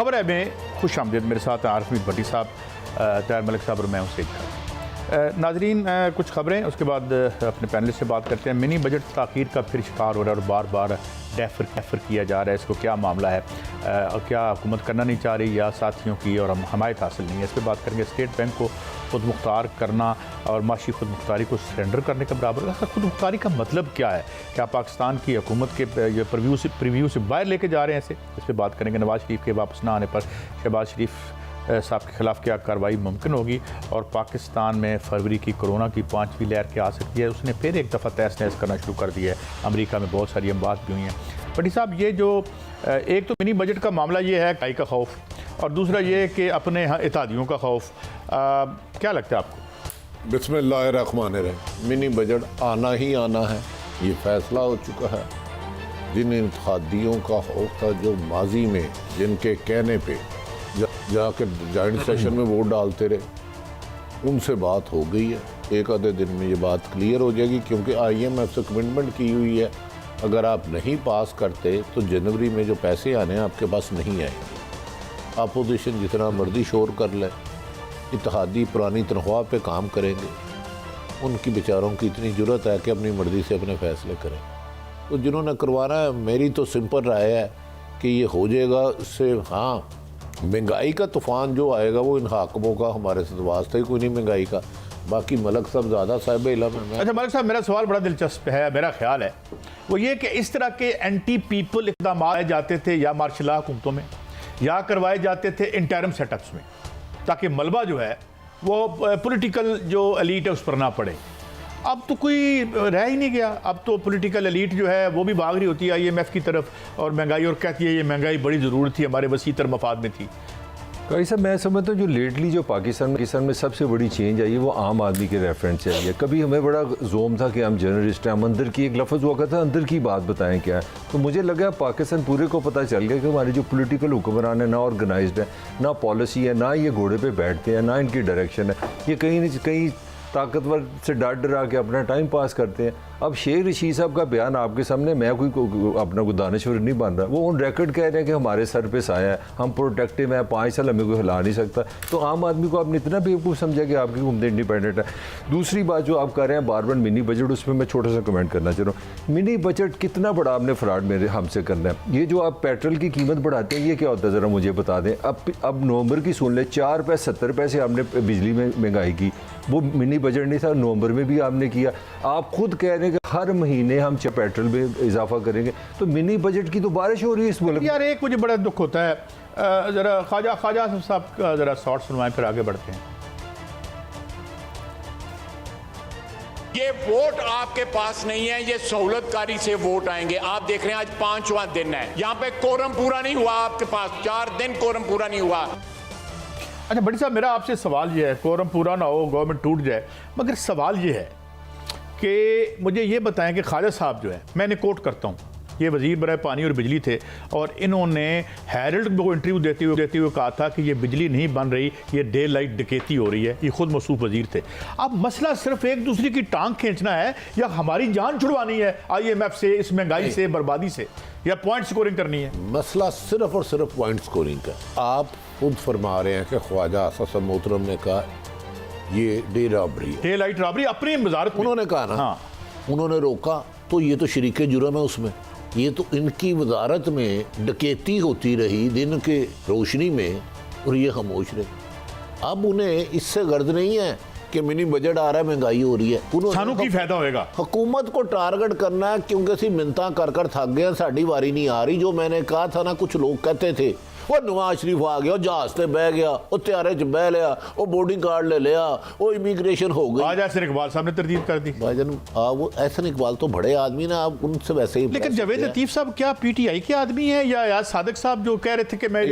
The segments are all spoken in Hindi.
खबर है में खुश आमदीद। मेरे साथ आरफ भट्टी साहब, तैयार मलिक साहब और मैं उसे नाजरीन। कुछ खबरें, उसके बाद अपने पैनलिस्ट से बात करते हैं। मिनी बजट ताख़ीर का फिर शिकार हो रहा है और बार बार डेफर किया जा रहा है। इसको क्या मामला है? क्या हुकूमत करना नहीं चाह रही या साथियों की और हमायत हासिल नहीं है? इस पर बात करेंगे। स्टेट बैंक को खुद मुख्तार करना और माशी खुद मुख्तारी को सरेंडर करने का बराबर है। खुद मुख्तारी का मतलब क्या है? क्या पाकिस्तान की हुकूमत के प्रीव्यू से बाहर लेके जा रहे हैं इसे? इस पर बात करेंगे। नवाज शरीफ के वापस ना आने पर शहबाज शरीफ साहब के खिलाफ क्या कार्रवाई मुमकिन होगी? और पाकिस्तान में फरवरी की कोरोना की 5वीं लहर क्या आ सकती है? उसने फिर एक दफ़ा तहस नहस करना शुरू कर दिया है। अमेरिका में बहुत सारी बात भी हुई हैं। भट्टी साहब, ये जो एक तो मिनी बजट का मामला ये है काई का खौफ, और दूसरा ये है कि अपने यहाँ इत्तेहादियों का खौफ, क्या लगता है आपको? बिस्मिल्लाहिर्रहमानिर्रहीम। मिनी बजट आना ही आना है, ये फैसला हो चुका है। जिन इत्तेहादियों का खौफ था, जो माजी में जिनके कहने पे जाके जॉइंट सेशन में वोट डालते रहे, उनसे बात हो गई है। एक आधे दिन में ये बात क्लियर हो जाएगी, क्योंकि IMF से कमिटमेंट की हुई है, अगर आप नहीं पास करते तो जनवरी में जो पैसे आने हैं आपके पास नहीं आएंगे। अपोजिशन जितना मर्जी शोर कर ले, इत्तेहादी पुरानी तनख्वाह पे काम करेंगे। उनकी बेचारों की इतनी जुर्रत है कि अपनी मर्जी से अपने फैसले करें। तो जिन्होंने करवाना है, मेरी तो सिंपल राय है कि ये हो जाएगा। इससे हाँ, महंगाई का तूफ़ान जो आएगा वो इन हाकमों का हमारे साथ वास्ता ही कोई नहीं महंगाई का। बाकी मलक साहब ज़्यादा साहिब इल्म है। अच्छा मलिक साहब, मेरा सवाल बड़ा दिलचस्प है। मेरा ख्याल है वो ये कि इस तरह के एंटी पीपल इक़दाम जाते थे या मार्शल लॉ हुकूमतों में, या करवाए जाते थे इंटरम सेटअप्स में, ताकि मलबा जो है वो पॉलिटिकल जो एलीट है उस पर ना पड़े। अब तो कोई रह ही नहीं गया। अब तो पॉलिटिकल एलीट जो है वो भी भाग रही होती है IMF की तरफ और महंगाई, और कहती है ये महंगाई बड़ी ज़रूरत थी, हमारे वसीतर मफाद में थी। कई साहब, मैं समझता हूँ जो लेटली जो पाकिस्तान में सबसे बड़ी चेंज आई है वो आम आदमी के रेफरेंस से आई है। कभी हमें बड़ा जोम था कि हम जर्नलिस्ट हैं, हम अंदर की एक लफ्ज़ हुआ था अंदर की बात बताएं क्या है। तो मुझे लगा पाकिस्तान पूरे को पता चल गया कि हमारे जो पॉलिटिकल हुक्मरान है ना ऑर्गेनाइज्ड है, ना पॉलिसी है, ना ये घोड़े पे बैठते हैं, ना इनकी डायरेक्शन है। ये कहीं न कहीं ताकतवर से डरा के अपना टाइम पास करते हैं। अब शेख रशीद साहब का बयान आपके सामने, मैं अपना कोई दानश्वर नहीं बन रहा, वो ऑन रिकॉर्ड कह रहे हैं कि हमारे सर पे साया है, हम प्रोटेक्टिव हैं, 5 साल हमें कोई हिला नहीं सकता। तो आम आदमी को आपने इतना बेवकूफ़ समझा कि आपकी हुकूमत इंडिपेंडेंट है। दूसरी बात जो आप कर रहे हैं बार बार मिनी बजट, उसमें मैं छोटा सा कमेंट करना चाह रहा हूँ। मिनी बजट कितना बड़ा आपने फ्रॉड मेरे हमसे करना है? ये जो आप पेट्रोल की कीमत बढ़ाते हैं, ये क्या होता है ज़रा मुझे बता दें। अब नवंबर की सुन ले, 4 पैसे 70 पैसे आपने बिजली में महंगाई की, वो मिनी बजट नहीं था, नवंबर में भी आपने किया। आप खुद कह रहे हैं कि हर महीने हम पेट्रोल में इजाफा करेंगे, तो मिनी बजट की तो बारिश हो रही है इस मुल्क। यार एक मुझे बड़ा दुख होता है, ज़रा ख्वाजा साहब का ज़रा शॉर्ट सुनवाएं, फिर आगे बढ़ते हैं। ये वोट आपके पास नहीं है, ये सहूलतकारी से वोट आएंगे। आप देख रहे हैं आज 5वां दिन है, यहाँ पे कोरम पूरा नहीं हुआ आपके पास, 4 दिन कोरम पूरा नहीं हुआ। अच्छा भट्टी साहब, मेरा आपसे सवाल ये है, कोरम पूरा ना हो, गवर्नमेंट टूट जाए, मगर सवाल ये है कि मुझे ये बताएं कि ख्वाजा साहब जो है, मैंने कोट करता हूँ, ये वज़ीर बराए पानी और बिजली थे, और इन्होंने हेरल्ड को इंटरव्यू देते हुए कहा था कि ये बिजली नहीं बन रही, ये डे लाइट डकैती हो रही है। ये खुद मौसूफ वज़ीर थे। अब मसला सिर्फ एक दूसरे की टांग खींचना है या हमारी जान छुड़वानी है IMF से, इस महंगाई से, बर्बादी से, या पॉइंट स्कोरिंग करनी है? मसला सिर्फ और सिर्फ पॉइंट स्कोरिंग का। आप खुद फरमा रहे हैं कि ख्वाजा हसन मोहतरम ने कहा ये डे रॉबरी है, डे लाइट रॉबरी अपनी वजारत। उन्होंने कहा ना, हाँ, उन्होंने रोका, तो ये तो शरीके जुर्म है उसमें। ये तो इनकी वजारत में डकैती होती रही दिन के रोशनी में, और ये खामोश रहे। अब उन्हें इससे गर्द नहीं है कि मिनी बजट आ रहा है, महंगाई हो रही है, सानू की फायदा होएगा। हुकूमत को टारगेट करना है, क्योंकि असी मिन्नतां कर थक गए, साड़ी वारी नहीं आ रही। जो मैंने कहा था ना, कुछ लोग कहते थे वो नवाज शरीफ आ गया, जहाज से बह गया, वो त्यारे च बह लिया, वो बोर्डिंग कार्ड ले लिया, वो इमिग्रेशन हो गई। आज ऐसे इकबाल साहब ने तरदीद कर दी। भाईजान, वो एहसन इकबाल तो बड़े आदमी ना, आप उनसे वैसे ही। लेकिन जवेद लतीफ साहब क्या PTI के आदमी हैं, या यार सादिक साहब जो कह रहे थे कि मैं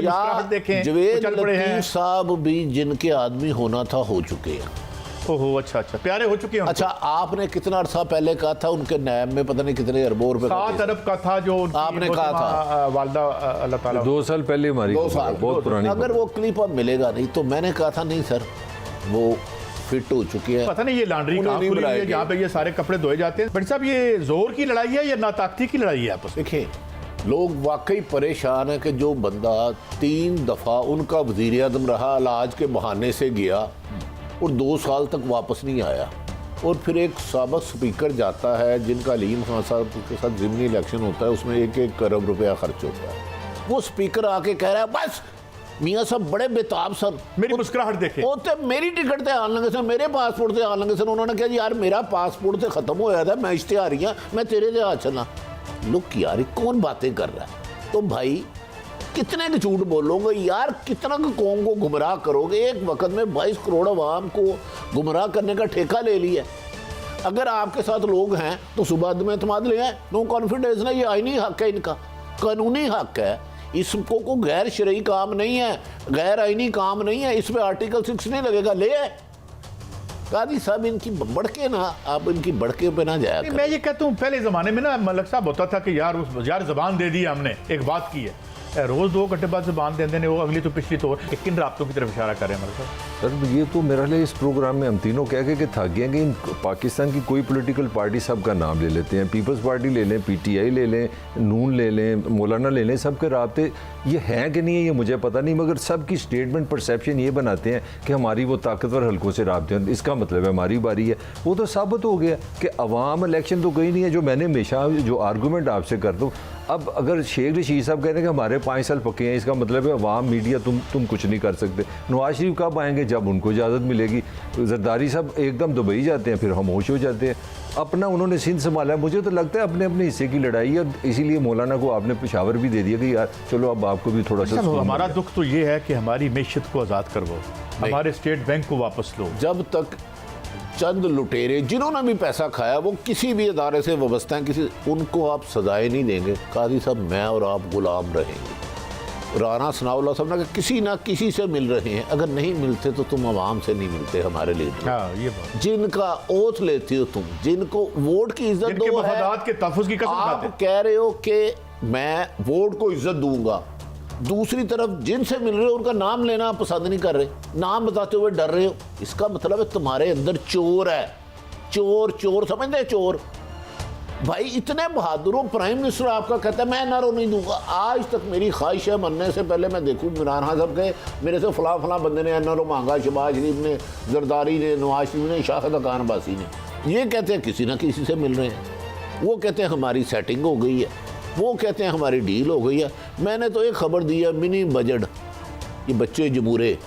देखें, जवेद लतीफ साहब भी जिनके आदमी होना था हो चुके हैं। ओहो, अच्छा, प्यारे हो चुके हैं। अच्छा, आपने कितना अर्सा पहले कहा था उनके नैब में पता नहीं कितने अरबों रुपए, 7 अरब का था जो आपने कहा था, वालदा अल्लाह ताला 2 साल पहले हमारी, 2 साल बहुत पुरानी। अगर वो क्लिप अब मिलेगा नहीं, तो मैंने कहा था नहीं सर, वो फिट हो चुकी है। पता नहीं ये लॉन्ड्री कहाँ खुली है जहाँ पे ये सारे कपड़े धोए जाते हैं। बट साहब, ये जोर की लड़ाई है या नाताकती की लड़ाई है आपस में? देखिए, लोग वाकई परेशान है कि जो बंदा 3 दफ़ा उनका वज़ीर आज़म रहा, इलाज के बहाने से गया और 2 साल तक वापस नहीं आया, और फिर एक साबिक़ स्पीकर जाता है जिनका अलीम खान साहब के साथ ज़िमनी इलेक्शन होता है, उसमें 1-1 करोड़ रुपया खर्च होता है। वो स्पीकर आके कह रहा है बस मियाँ साहब बड़े बेताब सर, मेरी मुस्कुराहट देखे, वो तो मेरी टिकट से आन लगे सर, मेरे पासपोर्ट से आन लगे सर। उन्होंने कहा यार मेरा पासपोर्ट से ख़त्म होया था, मैं इश्तिहारी हाँ, मैं तेरे से आ चला। लुक यार कौन बातें कर रहा है? तो भाई कितने के झूठ बोलोगे यार, कितना का कौम को गुमराह करोगे? एक वक्त में 22 करोड़ अवाम को गुमराह करने का ठेका ले लिया। अगर आपके साथ लोग हैं तो सुबह में एतमाद ले आए, नो कॉन्फिडेंस ना, ये आईनी हक है, इनका कानूनी हक है, इसको को गैर शरई काम नहीं है, गैर आईनी काम नहीं है, इस पे आर्टिकल 6 नहीं लगेगा। ले आए कादी साहब, इनकी बढ़के ना, आप इनकी बढ़के पे ना जाया करें। मैं ये कहता हूँ पहले ज़माने में ना मलक साहब होता था कि यार ज़बान दे दी हमने, एक बात की है, रोज़ 2 घंटे बाद ज़बान दे देने, वो अगली तो पिछली तो किन राब्तों की तरफ इशारा कर रहे हैं मलक साहब? सर ये तो मेरा लिए इस प्रोग्राम में हम तीनों कह के थक गए कि इन पाकिस्तान की कोई पॉलिटिकल पार्टी सब का नाम ले लेते हैं, पीपल्स पार्टी ले लें, पीटीआई ले लें, नून ले लें, मौलाना ले लें, सब के राब्ते ये हैं कि नहीं है ये मुझे पता नहीं, मगर सब की स्टेटमेंट परसेप्शन ये बनाते हैं कि हमारी वो ताकतवर हल्कों से राब्ते हैं, इसका मतलब है हमारी बारी है। वो तो साबित हो गया कि अवाम इलेक्शन तो गई नहीं है। जो मैंने हमेशा जो आर्गूमेंट आपसे कर दूँ, अब अगर शेख रशीद साहब कह रहे हैं कि हमारे 5 साल पक्के हैं, इसका मतलब है अवाम मीडिया तुम कुछ नहीं कर सकते। नवाज शरीफ कब आएंगे? जब उनको इजाज़त मिलेगी। जरदारी साहब एकदम दुबई जाते हैं, फिर खामोश हो जाते हैं। अपना उन्होंने सिंध संभाला है, मुझे तो लगता है अपने अपने हिस्से की लड़ाई है, और इसीलिए मौलाना को आपने पेशावर भी दे दिया कि यार चलो अब आपको भी थोड़ा सा। हमारा दुख तो ये है कि हमारी मैशत को आज़ाद करवाओ, हमारे स्टेट बैंक को वापस लो। जब तक चंद लुटेरे जिन्होंने भी पैसा खाया वो किसी भी अदारे से वाबस्ता हैं, किसी उनको आप सजाएं नहीं देंगे, काजी साहब मैं और आप गुलाम रहेंगे। राना सनाउल्लाह साहब ने किसी ना किसी से मिल रहे हैं, अगर नहीं मिलते तो तुम आवाम से नहीं मिलते, हमारे लीडर। हाँ, ये बात। जिनका ओथ लेते हो तुम, जिनको वोट की इज्जत दो, मफादात के तहफ़्फ़ुज़ की कसम खाते हैं। आप कह रहे हो कि मैं वोट को इज्जत दूंगा, दूसरी तरफ जिनसे मिल रहे हो उनका नाम लेना आप पसंद नहीं कर रहे, नाम बताते हुए डर रहे हो। इसका मतलब है तुम्हारे अंदर चोर है, चोर चोर समझते हैं चोर। भाई इतने बहादुरों, प्राइम मिनिस्टर आपका कहता है मैं एनआरओ नहीं दूंगा। आज तक मेरी ख्वाहिश है मरने से पहले मैं देखूं इमरान खान साहब के मेरे से फला बंदे ने एनआरओ मांगा, शहबाज शरीफ ने, जरदारी ने, नवाज शरीफ ने, शाहिद खान अब्बासी ने। ये कहते हैं किसी ना किसी से मिल रहे हैं, वो कहते हैं हमारी सेटिंग हो गई है, वो कहते हैं हमारी डील हो गई है। मैंने तो एक खबर दी है, मिनी बजट, ये बच्चे जमूरे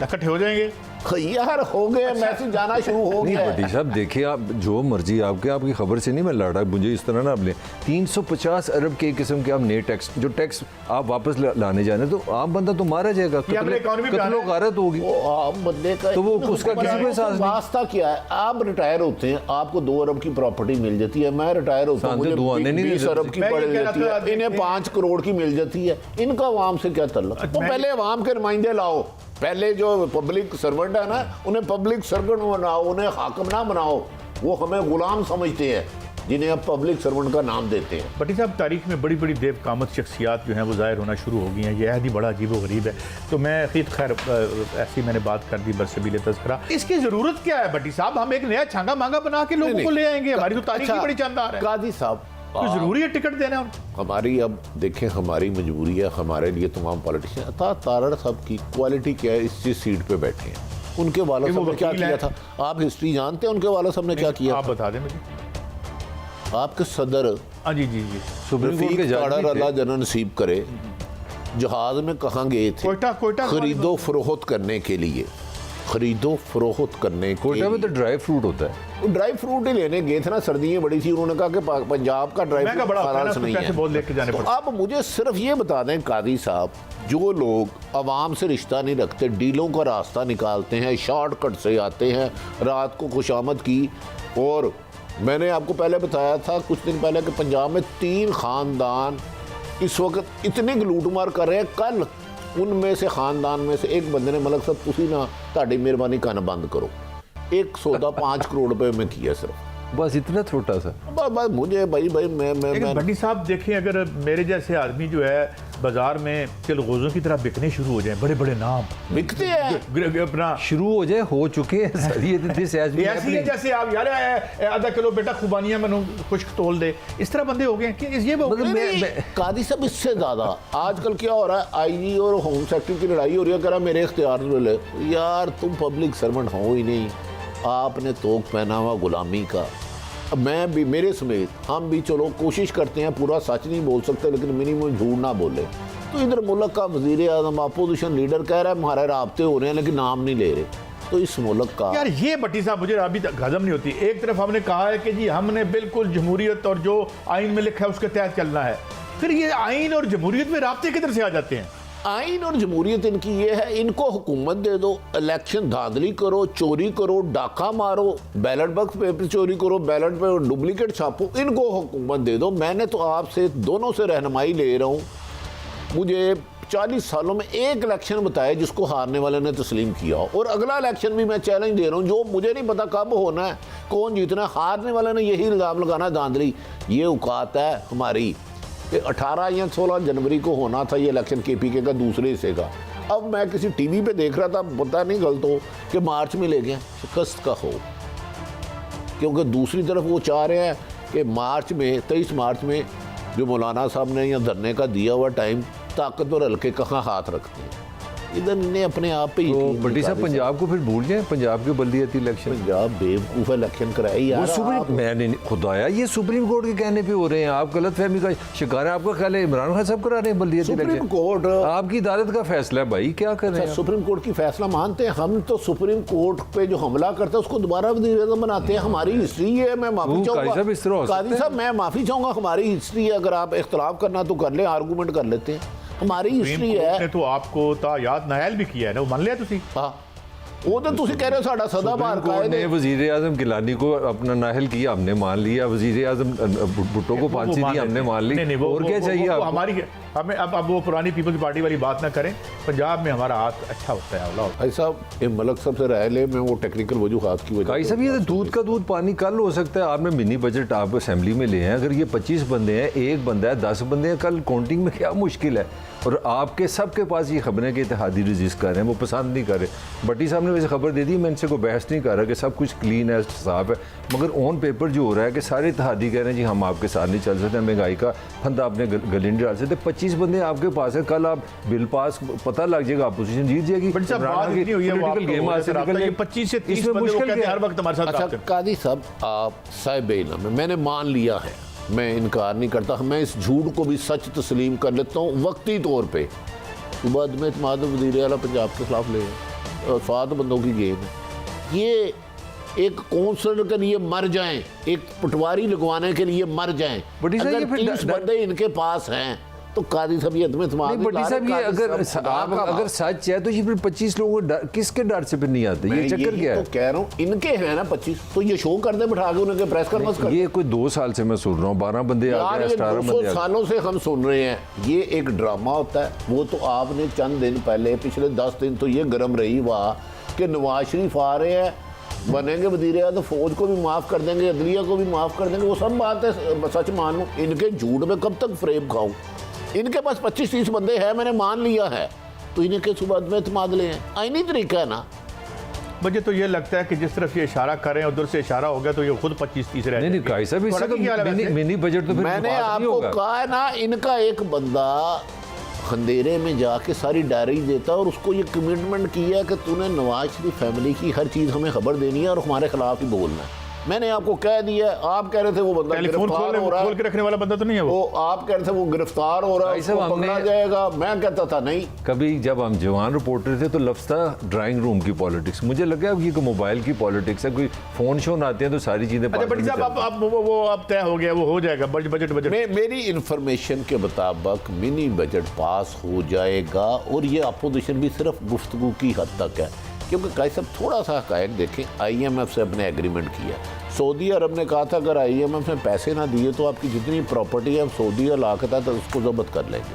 इकट्ठे हो जाएंगे यार, हो गए, मैसेज जाना शुरू हो गया है। भट्टी साहब देखिए, आप जो मर्जी आपकी खबर से नहीं मैं लड़ा, मुझे इस तरह ना आप लें 350 अरब के किस्म के आप नए टैक्स, जो टैक्स आप वापस लाने जाने, तो आम बंदा तो मारा जाएगा, कत्लो गारत होगी। आम बंदे का तो वो उसका किसी को एहसास नहीं। वास्ता क्या है? आप रिटायर होते हैं, आपको 2 अरब की प्रॉपर्टी मिल जाती है, मैं रिटायर होता हूँ, मुझे 20 अरब की पड़ जाती है, इन्हें 5 करोड़ की मिल जाती है। इनका अवाम से क्या तल्लुक? तो पहले अवाम के नुमाइंदे लाओ, पहले जो पब्लिक सर्वेंट है ना उन्हें पब्लिक सर्वेंट बनाओ, उन्हें हाकिम ना बनाओ। वो हमें गुलाम समझते हैं जिन्हें अब पब्लिक सर्वेंट का नाम देते हैं। भट्टी साहब तारीख में बड़ी बड़ी देवकामत शख्सियात जो हैं वो ज़ाहिर होना शुरू हो गई हैं, यह ही बड़ा अजीब व गरीब है। तो मैं खैर ऐसी मैंने बात कर दी बरसबील तज़किरा, इसकी ज़रूरत क्या है भट्टी साहब? हम एक नया छांगा मांगा बना के लोगों को ले आएंगे, हमारी तो तारीख ही बड़ी शानदार है। काजी साहब तो जरूरी है टिकट देना उनको? हमारी अब देखें, हमारी मजबूरी है, हमारे लिए तमाम पॉलिटिशियन अता तारड़ साहब की क्वालिटी क्या है, इस चीज सीट पे बैठे हैं। उनके वाला साहब ने क्या किया था, आप हिस्ट्री जानते हैं उनके वाला साहब ने क्या किया? आप बता दें मुझे। आपके सदर जी सुप्रीम कोर्ट के जज अल्लाह जन्नत नसीब करे, जहाज में कहाँ गए थे? कोयटा खरीदो फरोख्त करने के लिए, खरीदो फरोख्त करने के कोयटा में तो ड्राई फ्रूट होता है, वो ड्राई फ्रूट ही लेने गए थे ना, सर्दियाँ बड़ी थी, उन्होंने कहा कि पंजाब का ड्राई फ्रूट खास नहीं है। तो अब मुझे सिर्फ ये बता दें कादी साहब, जो लोग आवाम से रिश्ता नहीं रखते, डीलों का रास्ता निकालते हैं, शॉर्टकट से आते हैं, रात को खुशामद की। और मैंने आपको पहले बताया था कुछ दिन पहले कि पंजाब में 3 खानदान इस वक्त इतनी लूटमार कर रहे हैं। कल उनमें से खानदान में से एक बंदे ने मलक साहब तुसी ना ताड़ी मेहरबानी कान बंद करो, एक सौदा 5 करोड़ रुपए में किया सिर्फ बस इतना छोटा सा। बस मुझे भाई लेकिन भट्टी साहब देखें, अगर मेरे जैसे आदमी जो है बाजार में चिलगोजों की तरह बिकने शुरू हो जाए, बड़े बड़े नाम बिकते हैं, अपना शुरू हो जाए, हो चुके हैं सर। ये ऐसी है जैसे आप यार आधा किलो बेटा खुबानियां मैंने खुश्क तोल दे, इस तरह बंदे हो गए कि ये मतलब कादी साहब इससे ज्यादा आजकल क्या हो रहा है, आईजी और होम सेक्रेटरी की लड़ाई हो रही है, कह रहा मेरे इख्तियार में ले। यार तुम पब्लिक सर्वेंट हो ही नहीं, आपने तोक पहना हुआ गुलामी का। अब मैं भी, मेरे समेत हम भी चलो कोशिश करते हैं, पूरा सच नहीं बोल सकते लेकिन मिनिमम झूठ ना बोले। तो इधर मुल्क का वजीर आज़म अपोजिशन लीडर कह रहा है हमारे राब्ते हो रहे हैं लेकिन नाम नहीं ले रहे। तो इस मुल्क का यार ये भट्टी साहब मुझे अभी तक हजम नहीं होती। एक तरफ हमने कहा है कि जी हमने बिल्कुल जमहूरियत और जो आइन में लिखा है उसके तहत चलना है, फिर ये आइन और जमहूरियत में राब्ते किधर से आ जाते हैं? आइन और जमहूरियत इनकी ये है, इनको हुकूमत दे दो, इलेक्शन धांधली करो, चोरी करो, डाका मारो, बैलेट बॉक्स पेपर चोरी करो, बैलेट पे डुप्लीकेट छापो, इनको हुकूमत दे दो। मैंने तो आपसे दोनों से रहनुमाई ले रहा हूँ। मुझे 40 सालों में एक इलेक्शन बताया जिसको हारने वाले ने तस्लीम किया हो, और अगला इलेक्शन भी मैं चैलेंज दे रहा हूँ, जो मुझे नहीं पता कब होना है, कौन जीतना है, हारने वाले ने यही इल्ज़ाम लगाना धांधली। ये औकात है हमारी कि 18 या 16 जनवरी को होना था ये इलेक्शन KPK का दूसरे हिस्से का। अब मैं किसी टीवी पे देख रहा था, पता नहीं गलत हो कि मार्च में ले गया, शिकस्त का हो, क्योंकि दूसरी तरफ वो चाह रहे हैं कि मार्च में 23 मार्च में जो मौलाना साहब ने यहाँ धरने का दिया हुआ टाइम, ताकतवर हल्के कहाँ हाथ रखते हैं, इधर इन्हें अपने आप पे। तो भट्टी साहब पंजाब को फिर भूल जाए, पंजाब के बल्दियाती इलेक्शन, पंजाब बेवकूफ़ इलेक्शन कराए यार। मैंने खुदाया ये सुप्रीम कोर्ट के कहने पे हो रहे हैं, आप गलत फहमी का शिकार है। आपका ख्याल है इमरान खान साहब करा रहे हैं बल्दियाती इलेक्शन? सुप्रीम कोर्ट आपकी अदालत का फैसला है भाई, क्या कर रहे हैं? सुप्रीम कोर्ट की फैसला मानते हैं हम, तो सुप्रीम कोर्ट पे जो हमला करता है उसको दोबारा वज़ीर आज़म बनाते हैं। हमारी हिस्ट्री है, मैं माफी चाहूँगा कादी साहब, मैं माफी चाहूँगा, हमारी हिस्ट्री है। अगर आप इख्तलाफ करना तो कर लें, आर्गूमेंट कर लेते हैं, हमारी हिस्ट्री है। तो आपको याद नायल भी किया है ना, वो मान लिया तुसी? हाँ, वो तो तुसी कह रहे हो साडा सदाबहार कायद ने वजीर आजम गिलानी को अपना नाहल किया, हमने मान लिया, वजीर आजम भुट्टो को फांसी दी, हमने मान ली। नहीं, और क्या चाहिए आपको? हमारी हमें अब वो पुरानी पीपल्स पार्टी वाली बात ना करें। पंजाब में हमारा हाथ अच्छा होता है। भाई साहब ये मलक साहब से राय ले, मैं वो टेक्निकल वजूहात की वजह भाई साहब ये तो दूध का दूध पानी कल हो सकता है। आपने मिनी बजट आप असेंबली में ले हैं, अगर ये 25 बंदे हैं, एक बंदा है, 10 बंदे हैं, कल काउंटिंग में क्या मुश्किल है? और आपके सबके पास ये खबरें कि इत्तेहादी रजिस्ट कर रहे हैं, वो पसंद नहीं कर रहे। भट्टी साहब ने वैसे खबर दे दी, मैं इनसे कोई बहस नहीं कर रहा कि सब कुछ क्लीन है, साफ है, मगर ऑन पेपर जो हो रहा है कि सारे इत्तेहादी कह रहे हैं जी हम आपके साथ नहीं चल सकते, महंगाई का फंदा आपने गले नहीं डाल सकते। 25 बंदे आपके पास है, कल आप बिल पास पता लग जाएगा, अपोजिशन जीत जाएगी। हर वक्त हमारे साथ। अच्छा कादी साहब, आप साहिब इल्म, मैंने मान लिया है, मैं इनकार नहीं करता, मैं इस झूठ को भी सच तस्लीम कर लेता हूँ वक्ती तौर पे। सुबह में इत्तेमाद वज़ीर आला पंजाब के खिलाफ ले 7 बंदों की गेम है। ये एक काउंसलर के लिए मर जाएं, एक पटवारी लगवाने के लिए मर जाएं, अगर 30 बंदे इनके पास हैं तो कादी साहब ये भट्टी साहब ये अगर सच है तो ये फिर 25 लोगों किसके डर से फिर नहीं आते? ये चक्कर क्या है? तो कह रहा हूँ इनके हैं ना 25, तो ये शो कर दे बिठा के उनके प्रेस कॉन्फ्रेंस कर। ये कोई 2 साल से मैं सुन रहा हूँ, 12 बंदे आ गए, 18 बंदे सालों से हम सुन रहे हैं। ये एक ड्रामा होता है। वो तो आपने चंद दिन पहले, पिछले 10 दिन तो ये गर्म रही वाह कि नवाज शरीफ आ रहे हैं, बनेंगे वज़ीर आज़म, फौज को भी माफ़ कर देंगे, अदलिया को भी माफ़ कर देंगे, वो सब बात है, सच मान लो। इनके झूठ में कब तक फ्रेब खाऊं? इनके पास 25-30 बंदे हैं, मैंने मान लिया है, तो इनके सुबह में इत्तेमाद ले हैं, आईनी तरीका है ना। मुझे तो ये लगता है कि जिस तरफ ये इशारा करें उधर से इशारा हो गया तो ये खुद 25-30 रह नहीं काई साहब, इससे तो मिनी बजट तो फिर मैंने आपको कहा है ना, इनका एक बंदा अंधेरे में जाके सारी डायरी देता है और उसको ये कमिटमेंट किया कि तूने नवाज शरीफ फैमिली की हर चीज़ हमें खबर देनी है और हमारे खिलाफ ही बोलना है। मैंने आपको कह दिया, आप कह रहे थे वो बंदा गिरफ्तार हो रहा है, खोल के रखने वाला बंदा तो नहीं है वो आप कह रहे थे वो गिरफ्तार हो रहा है, उसको पकड़ा जाएगा, मैं कहता था नहीं। कभी जब हम जवान रिपोर्टर थे तो लफ्ज़ था ड्राइंग रूम की पॉलिटिक्स, मुझे लगा अब ये कोई मोबाइल की पॉलिटिक्स है, कोई फोन शो आते हैं तो सारी चीजें। अच्छा बट साहब अब तय हो गया, वो हो जाएगा बजट मेरी इंफॉर्मेशन के मुताबिक मिनी बजट पास हो जाएगा और ये अपोजिशन भी सिर्फ गुफ्तगू की हद तक है, क्योंकि काई साहब थोड़ा सा हक़ाइक़ देखें, IMF से अपने एग्रीमेंट किया। सऊदी अरब ने कहा था अगर IMF ने पैसे ना दिए तो आपकी जितनी प्रॉपर्टी है सऊदी इलाके था तो उसको जब्त कर लेंगे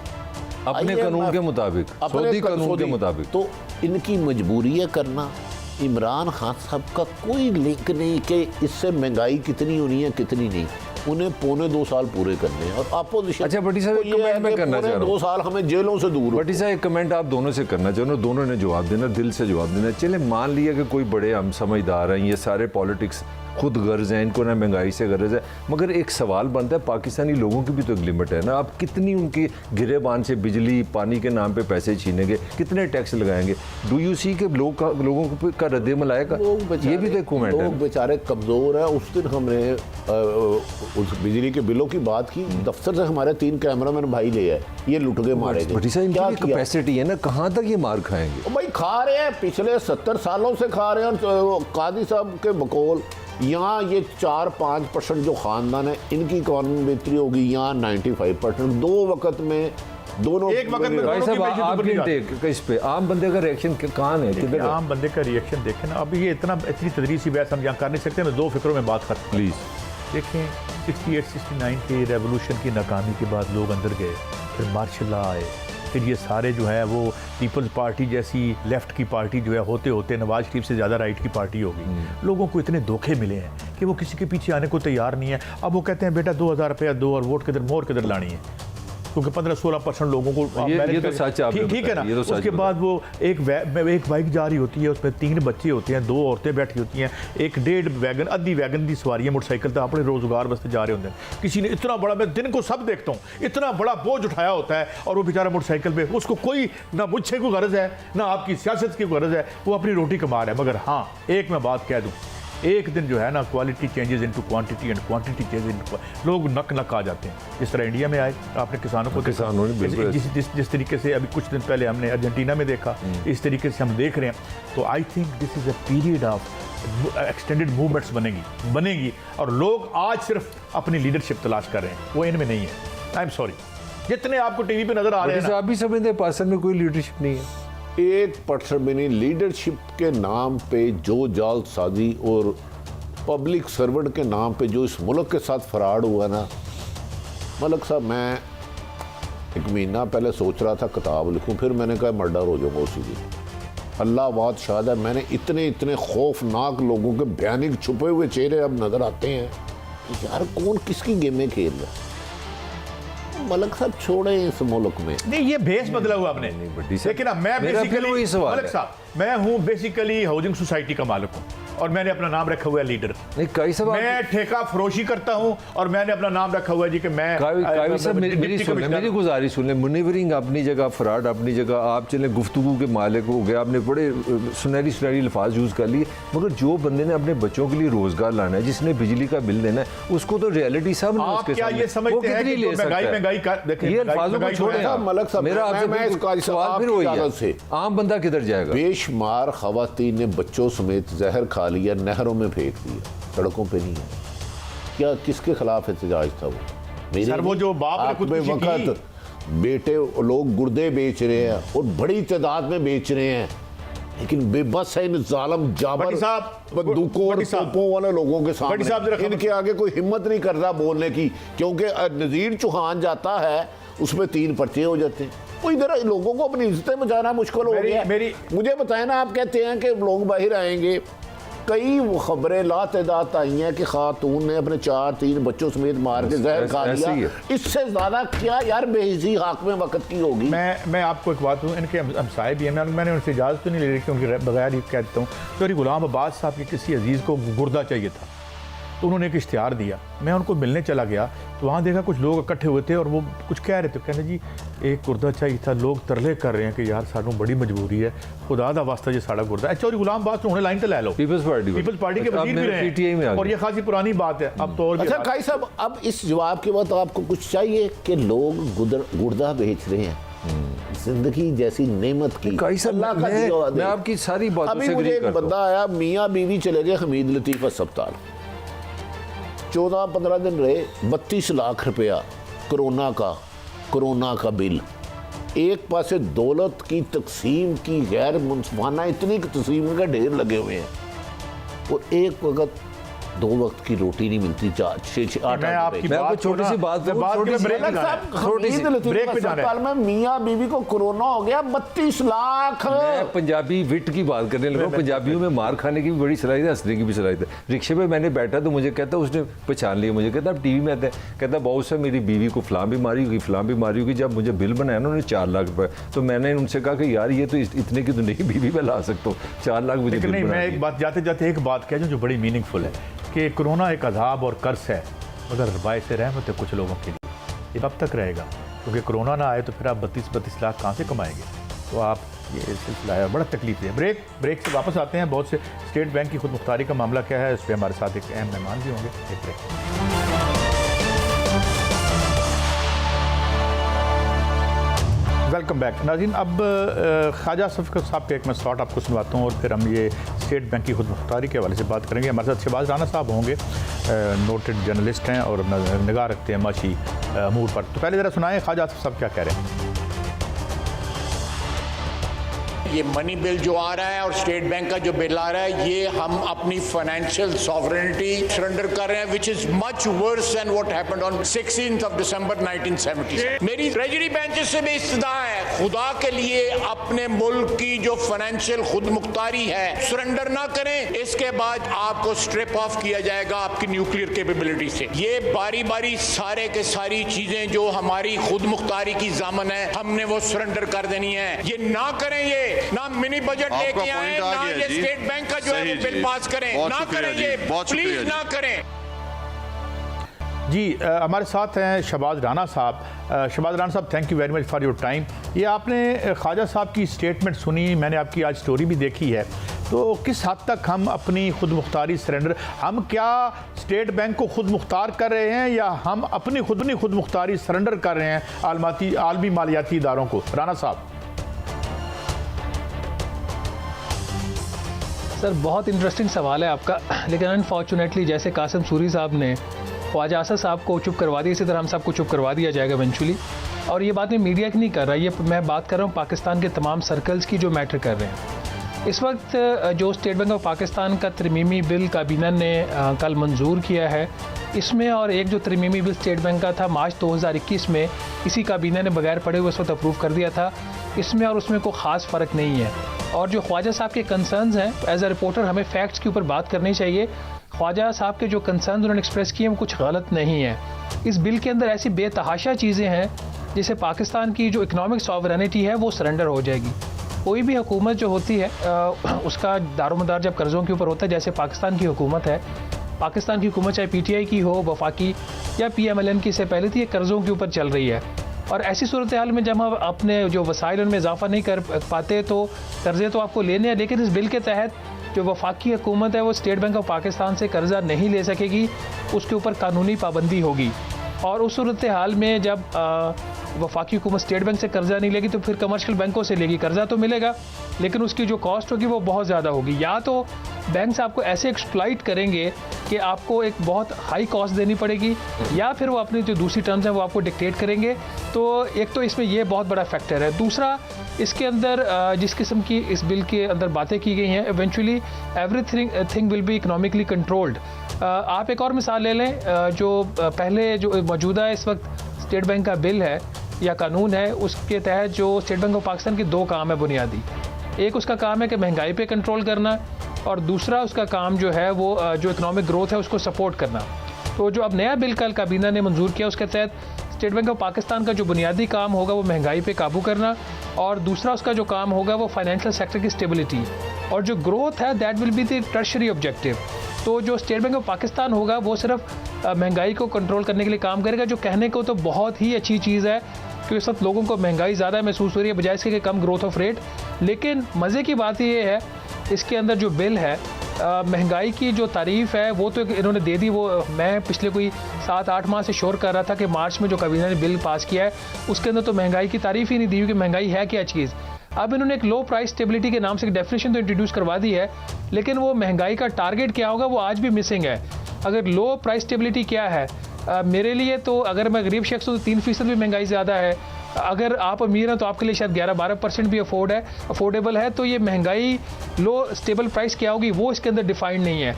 अपने कानून के मुताबिक, सऊदी कानून के मुताबिक। तो इनकी मजबूरी है करना, इमरान खान साहब का कोई लिंक नहीं कि इससे महंगाई कितनी होनी है कितनी नहीं। उन्हें 2.25 साल पूरे करने हैं और अपोजिशन। अच्छा भट्टी साहब, एक कमेंट मैं करना चाह रहा हूं। 2 साल हमें जेलों से दूर। भट्टी साहब, एक कमेंट आप दोनों से करना चाह रहा हूं, दोनों ने जवाब देना, दिल से जवाब देना। चले मान लिया कि कोई बड़े हम समझदार हैं, ये सारे पॉलिटिक्स खुद गर्ज हैं, इनको ना महंगाई से गर्ज है, मगर एक सवाल बनता है पाकिस्तानी लोगों की भी तो एक लिमिट है ना। आप कितनी उनकी गिरेबान से बिजली पानी के नाम पे पैसे छीनेंगे, कितने टैक्स लगाएंगे? डू यू सी के लोगों का रद्द-ए-अमल आएगा? ये भी तो एक कमेंट है। लोग बेचारे कमज़ोर हैं। उस दिन हमने उस बिजली के बिलों की बात की, दफ्तर से हमारे 3 कैमरामैन भाई ले आए, ये लुट के मारे गए। भट्टी साहब, इनकी कैपेसिटी है ना, कहाँ तक ये मार खाएंगे? भाई खा रहे हैं, पिछले 70 सालों से खा रहे हैं। तो कादी साहब के बकौल यहाँ ये 4-5% जो ख़ानदान है इनकी इकॉनमी बेहतरी होगी, यहाँ 95%। 2 वक्त में दोनों एक वक्त में भाई साहब, आपकी टेक इस पे आम बंदे का रिएक्शन कहाँ है? किधर है? आम बंदे का रिएक्शन देखें ना, अभी ये इतनी तदरीसी बहस हम यहाँ कर नहीं सकते। मैं 2 फिक्रों में बात करता हूँ। प्लीज़ देखें, 68-69 के रेवोल्यूशन की नाकामी के बाद लोग अंदर गए, फिर मार्शल लॉ आए, फिर ये सारे जो है वो पीपल्स पार्टी जैसी लेफ़्ट की पार्टी जो है होते होते नवाज शरीफ से ज़्यादा राइट की पार्टी होगी। लोगों को इतने धोखे मिले हैं कि वो किसी के पीछे आने को तैयार नहीं है। अब वो कहते हैं बेटा 2000 रुपया दो और वोट किधर मोर किधर लानी है, क्योंकि 15-16% लोगों को ये तो सच है। ठीक है ना। ये तो सच उसके बाद वो एक बाइक जा रही होती है, उसमें 3 बच्चे होते हैं, 2 औरतें बैठी होती हैं, एक 1.5 वैगन अद्धी वैगन की सवारी है मोटरसाइकिल तो अपने रोजगार वास्ते जा रहे होते हैं। किसी ने इतना बड़ा, मैं दिन को सब देखता हूँ, इतना बड़ा बोझ उठाया होता है और वो बेचारा मोटरसाइकिल पे, उसको कोई ना मुझसे कोई गर्ज है ना आपकी सियासत की गर्ज है, वो अपनी रोटी कमा रहा है। मगर हाँ, एक मैं बात कह दूँ, एक दिन जो है ना quality changes into quantity and quantity changes into, लोग नक आ जाते हैं। जिस तरह इंडिया में आए, आपने किसानों को जिस तरीके से अभी कुछ दिन पहले हमने अर्जेंटीना में देखा, इस तरीके से हम देख रहे हैं। तो I think this is a period of extended movements बनेगी और लोग आज सिर्फ अपनी लीडरशिप तलाश कर रहे हैं, वो इनमें नहीं है। आई एम सॉरी, जितने आपको टीवी पे नजर आ रहे हैं, आप भी समझते हैं पाकिस्तान में कोई लीडरशिप नहीं है। 1% भी नहीं। लीडरशिप के नाम पे जो जालसाजी और पब्लिक सर्वेंट के नाम पे जो इस मुल्क के साथ फराड हुआ ना, मलक साहब, मैं 1 महीना पहले सोच रहा था किताब लिखूं, फिर मैंने कहा मर्डर हो जाऊंगा उसी दिन। अल्लाह बात शायद है, मैंने इतने खौफनाक लोगों के भयानक छुपे हुए चेहरे अब नजर आते हैं। यार कौन किसकी गेमें खेल रहा है? मलक साहब छोड़े इस मुल्क में। नहीं, ये भेस बदला हुआ आपने। लेकिन मैं बेसिकली मलक साहब, मैं हूँ बेसिकली हाउसिंग सोसाइटी का मालिक हूँ और मैंने अपना नाम रखा हुआ है लीडर। नहीं, कई सब मैं ठेका फरोशी करता हूँ और मैंने अपना नाम रखा हुआ है जी कि मैं मेरी गुजारिश सुन लें। मुनीवरिंग अपनी जगह, फराड अपनी जगह, आप चले गुफ्तगू के मालिक हो गए, आपने बड़े सुनहरी अल्फाज यूज़ कर लिए, मगर जो बंदे ने अपने बच्चों के लिए रोजगार लाना है, जिसने बिजली का बिल देना है, उसको तो रियलिटी साहब ने उसके क्या ये समझते हैं कि महंगाई ये अल्फाजों को छोड़े। मलक साहब, मेरा आपसे सवाल फिर वही है, आम बंदा किधर जाएगा? बेशुमार खवातीन ने बच्चों समेत जहर खा लिया, नहरों में फेंक दिया, सड़कों पे नहीं है। क्या किसके खिलाफ एहतजाज था वो? मेरे सर, वो जो बाप ने खुदकुशी वक्त बेटे लोग गुर्दे बेच रहे हैं और बड़ी तादाद में बेच रहे हैं, लेकिन बेबस है इन जालिम जाबर बंदूकों और तोपों वाले लोगों के सामने। इनके आगे कोई हिम्मत नहीं कर रहा बोलने की, क्योंकि नज़ीर चौहान जाता है उसमें 3 पर्चे हो जाते हैं। तो इधर लोगों को अपनी इज्जतें बचाना मुश्किल हो गया। मुझे बताएं ना, आप कहते हैं कि लोग बाहर आएंगे, कई खबरें लातेदाद आई हैं कि खातून ने अपने 4-3 बच्चों समेत मार के जहर खा लिया। इससे ज्यादा क्या यार बेइज्जती हाक में वक्त की होगी? मैं आपको एक बात हूँ, इनके हमसाए भी हैं, मैंने उनसे इजाज़त तो नहीं ले रही कि उनके बगैर ही कहता हूँ। तो गुलाम अब्बास साहब के किसी अजीज़ को गुर्दा चाहिए था, तो उन्होंने एक इश्तिहार दिया, मैं उनको मिलने चला गया तो वहाँ देखा कुछ लोग इकट्ठे हुए थे और वो कुछ कह रहे थे, कहने जी एक गुर्दा चाहिए था, लोग तरले कर रहे हैं कि यार सानू बड़ी मजबूरी है, खुदा दा वास्ता जी साड़ा गुर्दा। अच्छा, और गुलाम अब्बास उन्हें लाइन तो ले लो, पीपल्स पार्टी के वजीर भी रहे और ये खासी पुरानी बात है अब तो। और अच्छा काई साहब, अब इस जवाब के बाद आपको कुछ चाहिए कि लोग गुर्दा बेच रहे हैं, जिंदगी जैसी नेमत की मैं आपकी सारी बातों से मुझे एक बंदा आया, मियाँ बीवी चले गए हमीद लतीफ़ अस्पताल, 14-15 दिन रहे, 32 लाख रुपया कोरोना का बिल। एक पासे दौलत की तकसीम की गैर मुनसफाना इतनी तकसीम का ढेर लगे हुए हैं और एक वक्त 2 वक्त की रोटी नहीं मिलती, 6-8 मैं आपकी मैं आपको छोटी सी बात करूं, छोटी सी ब्रेक पे जाना है। में मियाँ बीवी को कोरोना हो गया, 32 लाख। मैं पंजाबी विट की बात करने लगा। पंजाबियों में मार खाने की भी बड़ी सलाहियत है, हंसने की भी सलाहियत है। रिक्शे पे मैंने बैठा तो मुझे कहता, उसने पहचान लिया मुझे, कहता अब टीवी में आता है, कहता बहुत सा मेरी बीवी को फलां बीमारी होगी, फलां बीमारी होगी। जब मुझे बिल बनाया ना उन्होंने 4 लाख रुपए, तो मैंने उनसे कहा कि यार ये तो इतने की तो नहीं बीवी में ला सकता हूँ, 4 लाख मुझे बिल नहीं, बना मैं दिया। एक बात जाते जाते एक बात कह दूं जो बड़ी मीनिंगफुल है कि कोरोना एक अजाब और कर्स है, मगर बायस रहमत है कुछ लोगों के लिए। ये कब तक रहेगा? क्योंकि कोरोना ना आए तो फिर आप 32 लाख कहाँ से कमाएंगे? तो आप ये सिलसिला है, बड़ा तकलीफ है। ब्रेक से वापस आते हैं। बहुत से स्टेट बैंक की खुद मुख्तारी का मामला क्या है, इस पर हमारे साथ एक अहम मेहमान भी होंगे। एक ब्रेक। वेलकम बैक नाज़रीन। अब ख्वाजा सफ़र साहब के एक मैं शॉट आपको सुनवाता हूँ और फिर हम ये स्टेट बैंक की खुद मुख्तारी के हवाले से बात करेंगे। हमारे साथ शहबाज राना साहब होंगे, नोटेड जर्नलिस्ट हैं और निगाह रखते हैं माशी अमूर पर। तो पहले ज़रा सुनाएं ख्वाजा साहब क्या कह रहे हैं। ये मनी बिल जो आ रहा है और स्टेट बैंक का जो बिल आ रहा है, ये हम अपनी फाइनेंशियल सॉवरेनिटी सरेंडर कर रहे हैं, which is much worse than what happened on 16th of December 1970। मेरी ट्रेजरी बेंचेस से भी इस्तदा है, खुदा के लिए अपने मुल्क की जो फाइनेंशियल खुद मुख्तारी है सरेंडर ना करें, इसके बाद आपको स्ट्रिप ऑफ किया जाएगा आपकी न्यूक्लियर कैपेबिलिटी से। ये बारी बारी सारे के सारी चीजें जो हमारी खुद मुख्तारी की जामन है, हमने वो सरेंडर कर देनी है। ये ना करें, ये ना मिनी बजट लेके आए, ना ये स्टेट बैंक का जो है वो बिल पास करें, ना करें, ये प्लीज ना करें। जी हमारे साथ हैं शहबाज राना साहब। शहबाज राना साहब, thank you very much for your time. ये आपने ख्वाजा साहब की स्टेटमेंट सुनी, मैंने आपकी आज स्टोरी भी देखी है, तो किस हद तक हम अपनी खुद मुख्तारी सरेंडर, हम क्या स्टेट बैंक को खुद मुख्तार कर रहे हैं या हम अपनी खुद मुख्तारी सरेंडर कर रहे हैं आलमी मालियाती इदारों को? राना साहब। सर बहुत इंटरेस्टिंग सवाल है आपका, लेकिन अनफॉर्चुनेटली जैसे कासिम सूरी साहब ने ख्वाजा आसद साहब को चुप करवा दिया, इसी तरह हम सब को चुप करवा दिया जाएगा इवेंचुअली। और ये बात मैं मीडिया की नहीं कर रहा, ये मैं बात कर रहा हूँ पाकिस्तान के तमाम सर्कल्स की जो मैटर कर रहे हैं। इस वक्त जो स्टेट बैंक ऑफ पाकिस्तान का तरमीमी बिल काबीना ने कल मंजूर किया है, इसमें और एक जो तरमीमी बिल स्टेट बैंक का था मार्च 2021 में, इसी काबीना ने बगैर पढ़े हुए उस वक्त अप्रूव कर दिया था। इसमें और उसमें कोई ख़ास फ़र्क नहीं है। और जो ख्वाजा साहब के कंसर्न्स हैं, एज अ रिपोर्टर हमें फैक्ट्स के ऊपर बात करनी चाहिए। ख्वाजा साहब के जो कंसर्न्स उन्होंने एक्सप्रेस किए वो कुछ गलत नहीं है। इस बिल के अंदर ऐसी बेतहाशा चीज़ें हैं जिससे पाकिस्तान की जो इकनॉमिक सॉवरेनिटी है वो सरेंडर हो जाएगी। कोई भी हुकूमत जो होती है उसका दारोमदार जब कर्ज़ों के ऊपर होता है, जैसे पाकिस्तान की हुकूमत है, पाकिस्तान की हुकूमत चाहे PTI की हो, वफाकी या PMLN की, से पहले थी, ये कर्ज़ों के ऊपर चल रही है। और ऐसी सूरत हाल में जब हम अपने जो वसाइल उनमें इजाफा नहीं कर पाते तो कर्ज़े तो आपको लेने हैं, लेकिन इस बिल के तहत जो वफाकी हुकूमत है वो स्टेट बैंक ऑफ पाकिस्तान से कर्ज़ा नहीं ले सकेगी, उसके ऊपर कानूनी पाबंदी होगी। और उस सूरत हाल में जब वफाकी हुकूमत स्टेट बैंक से कर्ज़ा नहीं लेगी तो फिर कमर्शियल बैंकों से लेगी। कर्ज़ा तो मिलेगा लेकिन उसकी जो कॉस्ट होगी वो बहुत ज़्यादा होगी। या तो बैंक्स आपको ऐसे एक्सप्लॉइट करेंगे कि आपको एक बहुत हाई कॉस्ट देनी पड़ेगी, या फिर वो अपनी जो दूसरी टर्म्स हैं वो आपको डिक्टेट करेंगे। तो एक तो इसमें ये बहुत बड़ा फैक्टर है। दूसरा, इसके अंदर जिस किस्म की इस बिल के अंदर बातें की गई हैं, eventually everything will be economically controlled. आप एक और मिसाल ले लें, जो पहले जो मौजूदा इस वक्त स्टेट बैंक का बिल है या कानून है, उसके तहत जो स्टेट बैंक ऑफ पाकिस्तान के 2 काम है बुनियादी। एक उसका काम है कि महंगाई पे कंट्रोल करना, और दूसरा उसका काम जो है वो जो इकोनॉमिक ग्रोथ है उसको सपोर्ट करना। तो जो अब नया बिल कल काबीना ने मंजूर किया, उसके तहत स्टेट बैंक ऑफ पाकिस्तान का जो बुनियादी काम होगा वो महंगाई पे काबू करना, और दूसरा उसका जो काम होगा वो फाइनेंशियल सेक्टर की स्टेबिलिटी, और जो ग्रोथ है that will be the tertiary objective. तो जो स्टेट बैंक ऑफ पाकिस्तान होगा वो सिर्फ महंगाई को कंट्रोल करने के लिए काम करेगा, जो कहने को तो बहुत ही अच्छी चीज़ है क्योंकि सब लोगों को महंगाई ज़्यादा महसूस हो रही है बजाय इसके कि कम ग्रोथ ऑफ रेट। लेकिन मज़े की बात ये है, इसके अंदर जो बिल है महंगाई की जो तारीफ़ है वो तो इन्होंने दे दी। वो मैं पिछले कोई 7-8 माह से शोर कर रहा था कि मार्च में जो काबीना ने बिल पास किया है उसके अंदर तो महंगाई की तारीफ़ ही नहीं दी कि महंगाई है क्या चीज़। अब इन्होंने एक लो प्राइस स्टेबिलिटी के नाम से एक डेफिनेशन तो इंट्रोड्यूस करवा दी है, लेकिन वो महंगाई का टारगेट क्या होगा वो आज भी मिसिंग है। अगर लो प्राइस स्टेबिलिटी क्या है, मेरे लिए तो अगर मैं गरीब शख्स हूँ तो 3% भी महंगाई ज़्यादा है, अगर आप अमीर हैं तो आपके लिए शायद 11-12% भी अफोर्डेबल है। तो ये महंगाई लो स्टेबल प्राइस क्या होगी वो इसके अंदर डिफाइंड नहीं है।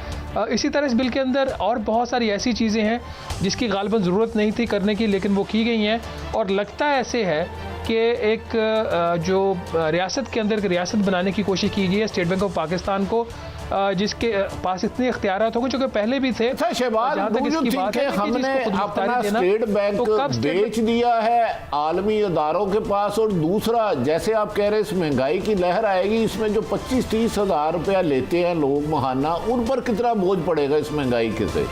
इसी तरह इस बिल के अंदर और बहुत सारी ऐसी चीज़ें हैं जिसकी गालिबन ज़रूरत नहीं थी करने की, लेकिन वो की गई हैं। और लगता ऐसे है कि एक जो रियासत के अंदर रियासत बनाने की कोशिश की गई है स्टेट बैंक ऑफ पाकिस्तान को, जिसके पास इतने इख्तियारात होंगे जो कि पहले भी थे। अच्छा शहबाज, हमने अपना स्टेट बैंक बेच दिया है आलमी इदारों के पास, और दूसरा जैसे आप कह रहे हैं इस महंगाई की लहर आएगी, इसमें जो 25-30 हज़ार रुपया लेते हैं लोग महाना, उन पर कितना बोझ पड़ेगा इस महंगाई के से?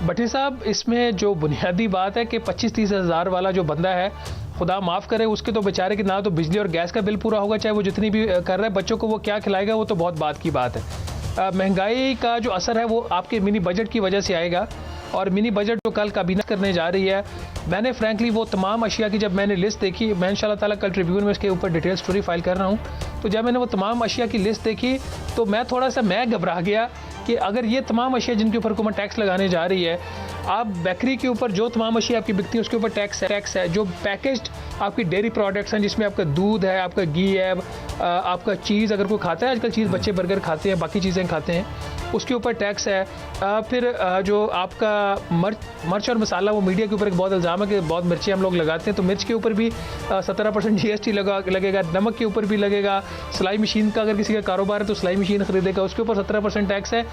भट्टी साहब, इसमें जो बुनियादी बात है कि 25-30 हज़ार वाला जो बंदा है, खुदा माफ़ करे उसके तो बेचारे कि ना तो बिजली और गैस का बिल पूरा होगा, चाहे वो जितनी भी कर रहा है, बच्चों को वो क्या खिलाएगा वो तो बहुत बात की बात है। महंगाई का जो असर है वो आपके मिनी बजट की वजह से आएगा, और मिनी बजट जो कल काबीना करने जा रही है, मैंने फ्रैंकली वो तमाम अशिया की जब मैंने लिस्ट देखी, मैं इंशाल्लाह ताला कल ट्रिब्यून में इसके ऊपर डिटेल स्टोरी फाइल कर रहा हूँ, तो जब मैंने वो तमाम अशिया की लिस्ट देखी तो मैं थोड़ा सा घबरा गया कि अगर ये तमाम अशिया जिनके ऊपर हुकूमत टैक्स लगाने जा रही है, आप बेकरी के ऊपर जो तमाम अशिया आपकी बिकती है उसके ऊपर टैक्स है, जो पैकेज्ड आपकी डेयरी प्रोडक्ट्स हैं जिसमें आपका दूध है, आपका घी है, आपका चीज़ अगर कोई खाता है, आजकल चीज़ बच्चे बर्गर खाते हैं, बाकी चीज़ें खाते हैं, उसके ऊपर टैक्स है। फिर जो आपका मिर्च और मसाला, वो मीडिया के ऊपर एक बहुत इल्ज़ाम है कि बहुत मिर्ची हम लोग लगाते हैं, तो मिर्च के ऊपर भी 17% GST लगेगा, नमक के ऊपर भी लगेगा, सिलाई मशीन का अगर किसी का कारोबार है तो सिलाई मशीन खरीदेगा, उसके ऊपर 17% टैक्स है।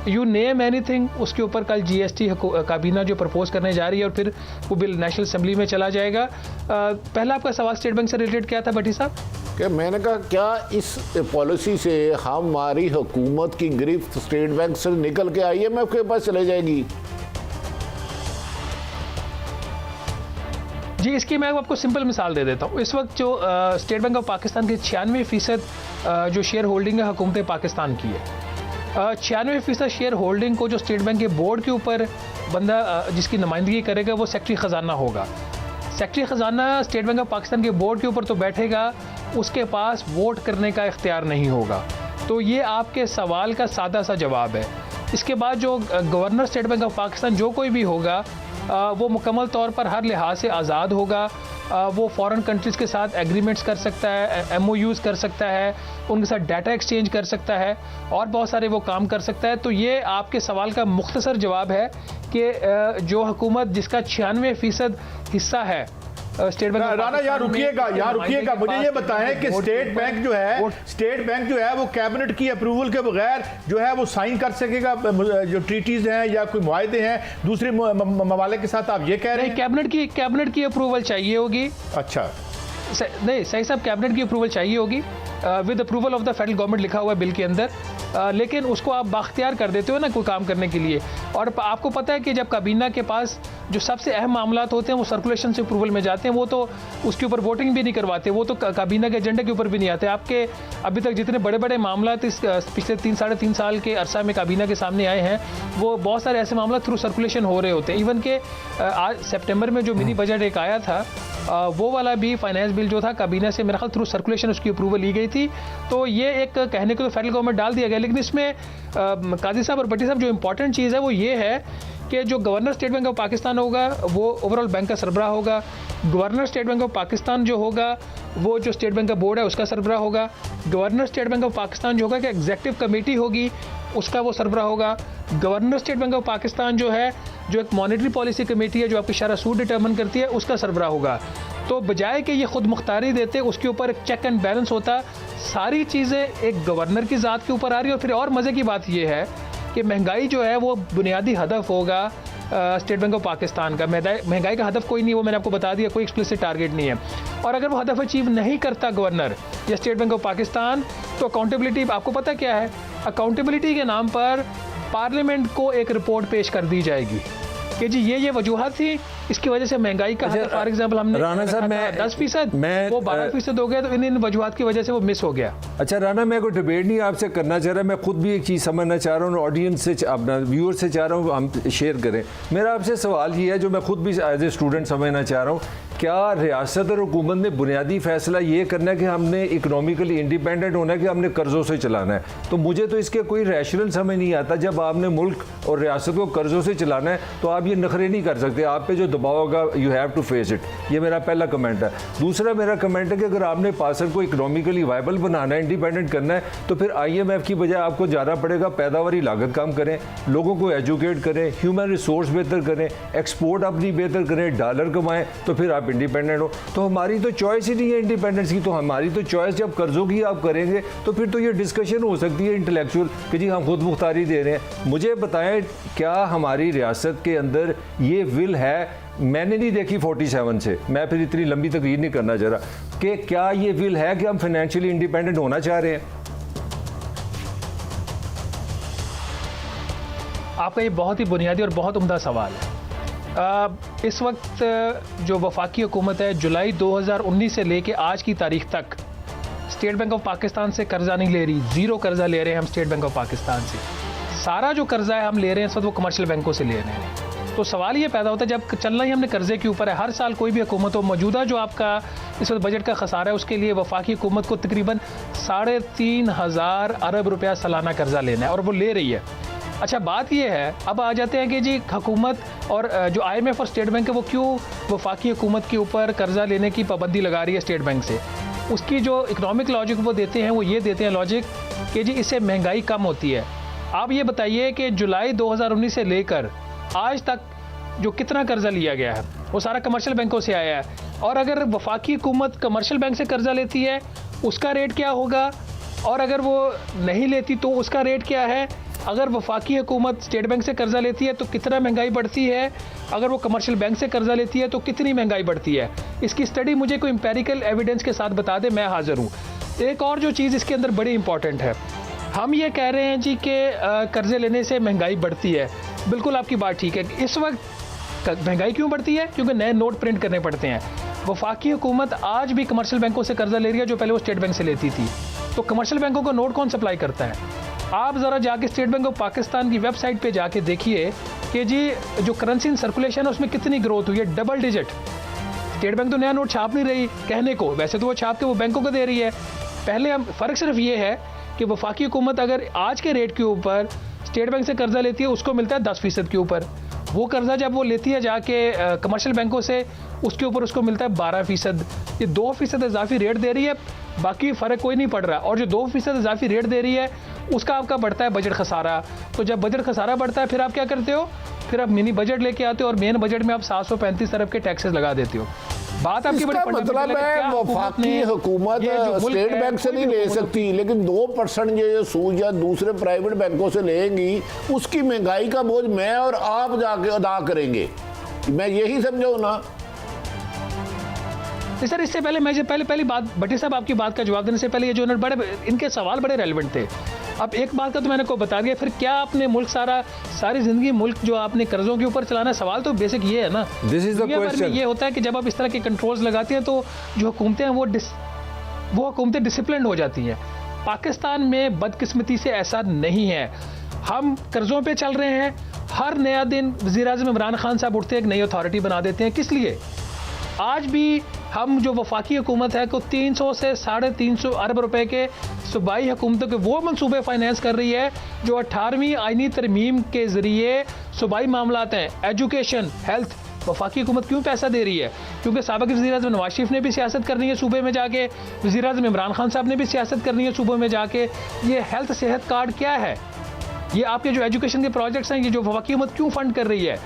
यू नेम एनीथिंग, उसके ऊपर कल GST काबीना जो प्रपोज करने जा रही है, और फिर वो बिल नेशनल असेंबली में चला जाएगा। पहला आपका सवाल स्टेट बैंक से रिलेटेड क्या था भट्टी साहब? कि मैंने कहा क्या इस पॉलिसी से हमारी हुकूमत की गिरफ्त स्टेट बैंक से निकल के IMF के पास चले जाएगी? जी, इसकी मैं आपको सिंपल मिसाल दे देता हूँ। इस वक्त जो स्टेट बैंक ऑफ पाकिस्तान की 96% जो शेयर होल्डिंग है हुकूमत पाकिस्तान की है। 96% शेयर होल्डिंग को जो स्टेट बैंक के बोर्ड के ऊपर बंदा जिसकी नुमाइंदगी करेगा वो सेक्रेटरी ख़जाना होगा। सेक्रेटरी ख़जाना स्टेट बैंक ऑफ पाकिस्तान के बोर्ड के ऊपर तो बैठेगा, उसके पास वोट करने का इख्तियार नहीं होगा। तो ये आपके सवाल का सादा सा जवाब है। इसके बाद जो governor state bank of Pakistan जो कोई भी होगा, वो मुकम्मल तौर पर हर लिहाज से आज़ाद होगा। वो फॉरेन कंट्रीज़ के साथ एग्रीमेंट्स कर सकता है, MOUs कर सकता है, उनके साथ डाटा एक्सचेंज कर सकता है, और बहुत सारे वो काम कर सकता है। तो ये आपके सवाल का मुख्तसर जवाब है कि जो हुकूमत जिसका 96% हिस्सा है स्टेट बैंक। राना यहाँ रुकिएगा, मुझे ये बताएं कि स्टेट बैंक जो है वो कैबिनेट की अप्रूवल के बगैर जो है वो साइन कर सकेगा जो ट्रीटीज हैं या कोई मुआहदे हैं दूसरे ममालिक के साथ, आप ये कह रहे हैं? कैबिनेट की अप्रूवल चाहिए होगी। अच्छा, नहीं सही साहब, कैबिनेट की अप्रूवल चाहिए होगी with approval of the federal government लिखा हुआ है बिल के अंदर, लेकिन उसको आप बाख्तियार कर देते हो ना कोई काम करने के लिए। और आपको पता है कि जब काबीना के पास जो सबसे अहम मामलात होते हैं वो सर्कुलेशन से अप्रूवल में जाते हैं, वो तो उसके ऊपर वोटिंग भी नहीं करवाते, वो तो काबीना के एजेंडे के ऊपर भी नहीं आते। आपके अभी तक जितने बड़े बड़े मामलात इस पिछले 3-3.5 साल के अरसा में काबीना के सामने आए हैं, वो बहुत सारे ऐसे मामला थ्रू सर्कुलेशन हो रहे होते हैं। इवन के आज सितंबर में जो मिनी बजट एक आया था, वो वाला भी फाइनेंस बिल जो था काबीना से मेरा ख्याल थ्रू सर्कुलेशन उसकी अप्रूवल ली गई थी। तो ये एक कहने को तो फेडरल गवर्नमेंट डाल दिया गया, लेकिन इसमें काजी साहब और भट्टी साहब जो इंपॉर्टेंट चीज़ है वो ये है कि जो governor state bank of Pakistan होगा वो ओवरऑल बैंक का सरबराह होगा। Governor state bank of Pakistan जो होगा वो जो स्टेट बैंक का बोर्ड है उसका सरबराह होगा। Governor state bank of Pakistan जो होगा कि एग्जेक्टिव कमेटी होगी उसका वो सरबराह होगा। Governor state bank of Pakistan जो है, जो एक मॉनेटरी पॉलिसी कमेटी है जो आपकी शरह सूद डिटर्मिन करती है, उसका सरबराह होगा। तो बजाय कि ये खुद मुख्तारी देते, उसके ऊपर एक चेक एंड बैलेंस होता। सारी चीज़ें एक गवर्नर की ज़ात के ऊपर आ रही है। और फिर और मज़े की बात यह है कि महंगाई जो है वो बुनियादी हदफ होगा स्टेट बैंक ऑफ पाकिस्तान का। महंगाई का हदफ कोई नहीं, वो मैंने आपको बता दिया, कोई एक्सप्लिसिट टारगेट नहीं है। और अगर वो हदफ अचीव नहीं करता गवर्नर या स्टेट बैंक ऑफ पाकिस्तान, तो अकाउंटेबिलिटी आपको पता क्या है? अकाउंटेबिलिटी के नाम पर पार्लियामेंट को एक रिपोर्ट पेश कर दी जाएगी कि जी ये वजूहत थी, इसकी वजह से महंगाई का फॉर एग्जांपल हमने राना साहब मैं 10% वो 12% हो गया, तो इन वजूहत की वजह से वो मिस हो गया। अच्छा राना, मैं कोई डिबेट नहीं आपसे करना चाह रहा, मैं खुद भी एक चीज़ समझना चाह रहा हूँ, ऑडियंस से अपना व्यूअर से चाह रहा हूँ हम शेयर करें। मेरा आपसे सवाल ये है जो मैं खुद भी एज ए स्टूडेंट समझना चाह रहा हूँ, क्या रियासत और हुकूमत ने बुनियादी फैसला ये करना है कि हमने इकनॉमिकली इंडिपेंडेंट होना है कि हमने कर्ज़ों से चलाना है? तो मुझे तो इसके कोई रैशनल समझ नहीं आता। जब आपने मुल्क और रियासत को कर्ज़ों से चलाना है तो आप ये नखरे नहीं कर सकते। आप पे जो दबाव होगा, you have to face it. ये मेरा पहला कमेंट है। दूसरा मेरा कमेंट है कि अगर आपने पाकिस्तान को इकोनॉमिकली वायबल बनाना है, इंडिपेंडेंट करना है, तो फिर IMF की बजाय आपको जाना पड़ेगा पैदावारी लागत कम करें, लोगों को एजुकेट करें, ह्यूमन रिसोर्स बेहतर करें, एक्सपोर्ट अपनी बेहतर करें, डॉलर कमाएं, तो फिर आप इंडिपेंडेंट हो। तो हमारी तो चॉइस ही नहीं है इंडिपेंडेंस की। तो हमारी तो चॉइस जब कर्जों की आप करेंगे तो फिर तो ये डिस्कशन हो सकती है इंटेलेक्चुअल कि जी हम खुद मुख्तारी दे रहे हैं। मुझे बताएं क्या हमारी रियासत के अंदर ये विल है? मैंने नहीं देखी 47 से, मैं फिर इतनी लंबी तकरीर नहीं करना चाह रहा कि क्या ये विल है कि हम फाइनेंशियली इंडिपेंडेंट होना चाह रहे हैं। आपका ये बहुत ही बुनियादी और बहुत उम्दा सवाल है। इस वक्त जो वफाकी हुकूमत है, जुलाई 2019 से लेके आज की तारीख तक स्टेट बैंक ऑफ पाकिस्तान से कर्जा नहीं ले रही, ज़ीरो कर्जा ले रहे हैं हम स्टेट बैंक ऑफ पाकिस्तान से। सारा जो कर्जा है हम ले रहे हैं इस वक्त वो कमर्शियल बैंकों से ले रहे हैं। तो सवाल ये पैदा होता है, जब चलना ही हमने कर्जे के ऊपर है, हर साल कोई भी हुकूमत हो, मौजूदा जो आपका इस वक्त बजट का खसारा है उसके लिए वफाकी हुकूमत को तकरीबन 3,500 अरब रुपया सालाना कर्जा लेना है और वो ले रही है। अच्छा, बात यह है, अब आ जाते हैं कि जी हुकूमत और जो IMF और स्टेट बैंक है वो क्यों वफाकी हुकूमत के ऊपर कर्जा लेने की पाबंदी लगा रही है स्टेट बैंक से। उसकी जो इकनॉमिक लॉजिक वो देते हैं वो ये देते हैं लॉजिक कि जी इससे महंगाई कम होती है। आप ये बताइए कि जुलाई 2019 से लेकर आज तक जो कितना कर्जा लिया गया है वो सारा कमर्शियल बैंकों से आया है, और अगर वफाकी हुकूमत कमर्शियल बैंक से कर्जा लेती है उसका रेट क्या होगा, और अगर वो नहीं लेती तो उसका रेट क्या है। अगर वफाकी हुकूमत स्टेट बैंक से कर्जा लेती है तो कितना महंगाई बढ़ती है, अगर वो कमर्शियल बैंक से कर्जा लेती है तो कितनी महंगाई बढ़ती है। इसकी स्टडी मुझे कोई एम्पेरिकल एविडेंस के साथ बता दे, मैं हाजिर हूँ। एक और जो चीज़ इसके अंदर बड़ी इंपॉर्टेंट है, हम ये कह रहे हैं जी कि कर्जे लेने से महंगाई बढ़ती है। बिल्कुल आपकी बात ठीक है। इस वक्त महंगाई क्यों बढ़ती है? क्योंकि नए नोट प्रिंट करने पड़ते हैं। वफाकी हुकूमत आज भी कमर्शियल बैंकों से कर्जा ले रही है जो पहले वो स्टेट बैंक से लेती थी। तो कमर्शियल बैंकों को नोट कौन सप्लाई करता है? आप ज़रा जाके स्टेट बैंक ऑफ पाकिस्तान की वेबसाइट पे जाके देखिए कि जी जो करेंसी इन सर्कुलेशन है उसमें कितनी ग्रोथ हुई है, डबल डिजिट। स्टेट बैंक तो नया नोट छाप नहीं रही कहने को, वैसे तो वो छाप के वो बैंकों को दे रही है। पहले हम फ़र्क सिर्फ ये है कि वफाकी हुकूमत अगर आज के रेट के ऊपर स्टेट बैंक से कर्जा लेती है उसको मिलता है 10% के ऊपर। वो कर्जा जब वो लेती है जाके कमर्शियल बैंकों से उसके ऊपर उसको मिलता है 12%। ये 2% इजाफी रेट दे रही है, बाकी फ़र्क कोई नहीं पड़ रहा। और जो 2% इजाफी रेट दे रही है उसका आपका बढ़ता है बजट खसारा। तो जब बजट खसारा बढ़ता है फिर आप क्या करते हो? फिर आप मिनी बजट लेके आते हो और मेन बजट में आप 735 अरब के टैक्सेस लगा देते हो। बात आपकी बड़ी मतलब है वफाकी हुकूमत स्टेट बैंक से नहीं ले सकती, लेकिन 2% ये सूद या दूसरे प्राइवेट बैंकों से लेंगी, उसकी महंगाई का बोझ मैं और आप जाके अदा करेंगे। मैं यही समझाऊँ ना। सर, इससे पहले मैं पहली बात भट्टी साहब आपकी बात का जवाब देने से पहले ये जो बड़े इनके सवाल बड़े रेलिवेंट थे। अब एक बात का तो मैंने को बता दिया, फिर क्या आपने मुल्क सारी जिंदगी मुल्क जो आपने कर्जों के ऊपर चलाना है? सवाल तो बेसिक ये है ना, दिस इज द क्वेश्चन। ये होता है कि जब आप इस तरह के कंट्रोल्स लगाते हैं तो जो हुकूमतें हैं वो हुकूमतें डिसिप्लिन हो जाती हैं। पाकिस्तान में बदकिस्मती से ऐसा नहीं है। हम कर्जों पे चल रहे हैं। हर नया दिन वज़ीर-ए-आज़म इमरान खान साहब उठते हैं, एक नई अथॉरिटी बना देते हैं। किस लिए? आज भी हम जो वफाकी हुकूमत है को 300 से 350 अरब रुपए के सूबाई हुकूमतों के वो मंसूबे फाइनेंस कर रही है जो 18वीं आईनी तरमीम के ज़रिए सूबाई मामलात हैं, एजुकेशन, हेल्थ। वफाकी हुकूमत क्यों पैसा दे रही है? क्योंकि साबिक़ वज़ीर-ए-आज़म नवाज शरीफ ने भी सियासत करनी है सूबे में जाके, वज़ीर-ए-आज़म इमरान खान साहब ने भी सियासत करनी है सूबे में जाके। ये हेल्थ सेहत कार्ड क्या है? ये आपके जो एजुकेशन के प्रोजेक्ट्स हैं, ये जो वफाकी हुकूमत क्यों फंड कर रही है?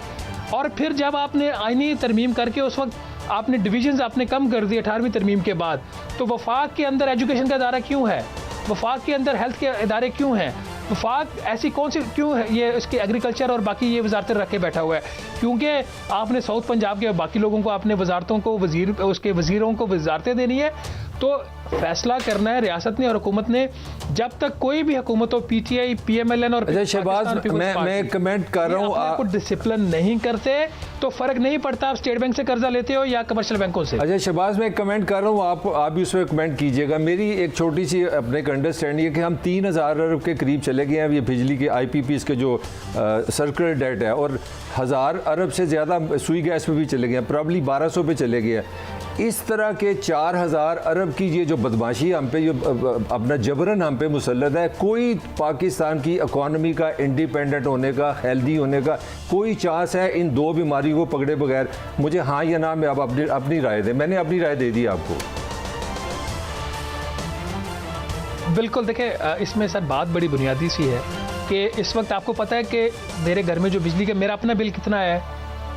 और फिर जब आपने आईनी तरमीम करके उस वक्त आपने डिविजन्स आपने कम कर दिए 18वीं तरमीम के बाद, तो वफाक के अंदर एजुकेशन का इदारा क्यों है? वफाक के अंदर हेल्थ के इदारे क्यों हैं? वफाक ऐसी कौन सी क्यों है? ये इसके एग्रीकल्चर और बाकी ये वजारतें रख के बैठा हुआ है क्योंकि आपने साउथ पंजाब के बाकी लोगों को आपने वजारतों को उसके वजीरों को वजारतें देनी है। तो फैसला करना है रियासत ने और हुकूमत ने। जब तक कोई भी हुकूमत हो, PTI, PMLN और शहबाज, मैं कमेंट कर रहा हूँ, आप डिसिप्लिन नहीं करते तो फर्क नहीं पड़ता आप स्टेट बैंक से कर्जा लेते हो या कमर्शियल बैंकों से। अच्छा शहबाज, मैं कमेंट कर रहा हूँ, आप भी उसमें कमेंट कीजिएगा। मेरी एक छोटी सी अपने अंडरस्टैंडिंग है कि हम 3,000 अरब के करीब चले गए हैं ये बिजली के IPPs के जो सर्कुलर डेट है, और 1,000 अरब से ज़्यादा सुई गैस पे भी चले गए हैं, प्रॉब्ली 1200 पे चले गए हैं। इस तरह के 4000 अरब की ये जो बदमाशी हम पे, जो अपना जबरन हम पे मुसल्लत है, कोई पाकिस्तान की इकॉनमी का इंडिपेंडेंट होने का, हेल्दी होने का कोई चांस है इन दो बीमारी को पकड़े बगैर? मुझे हाँ या ना में आप अपनी राय दें। मैंने अपनी राय दे दी आपको। बिल्कुल, देखिए इसमें सर बात बड़ी बुनियादी सी है कि इस वक्त आपको पता है कि मेरे घर में जो बिजली का मेरा अपना बिल कितना है,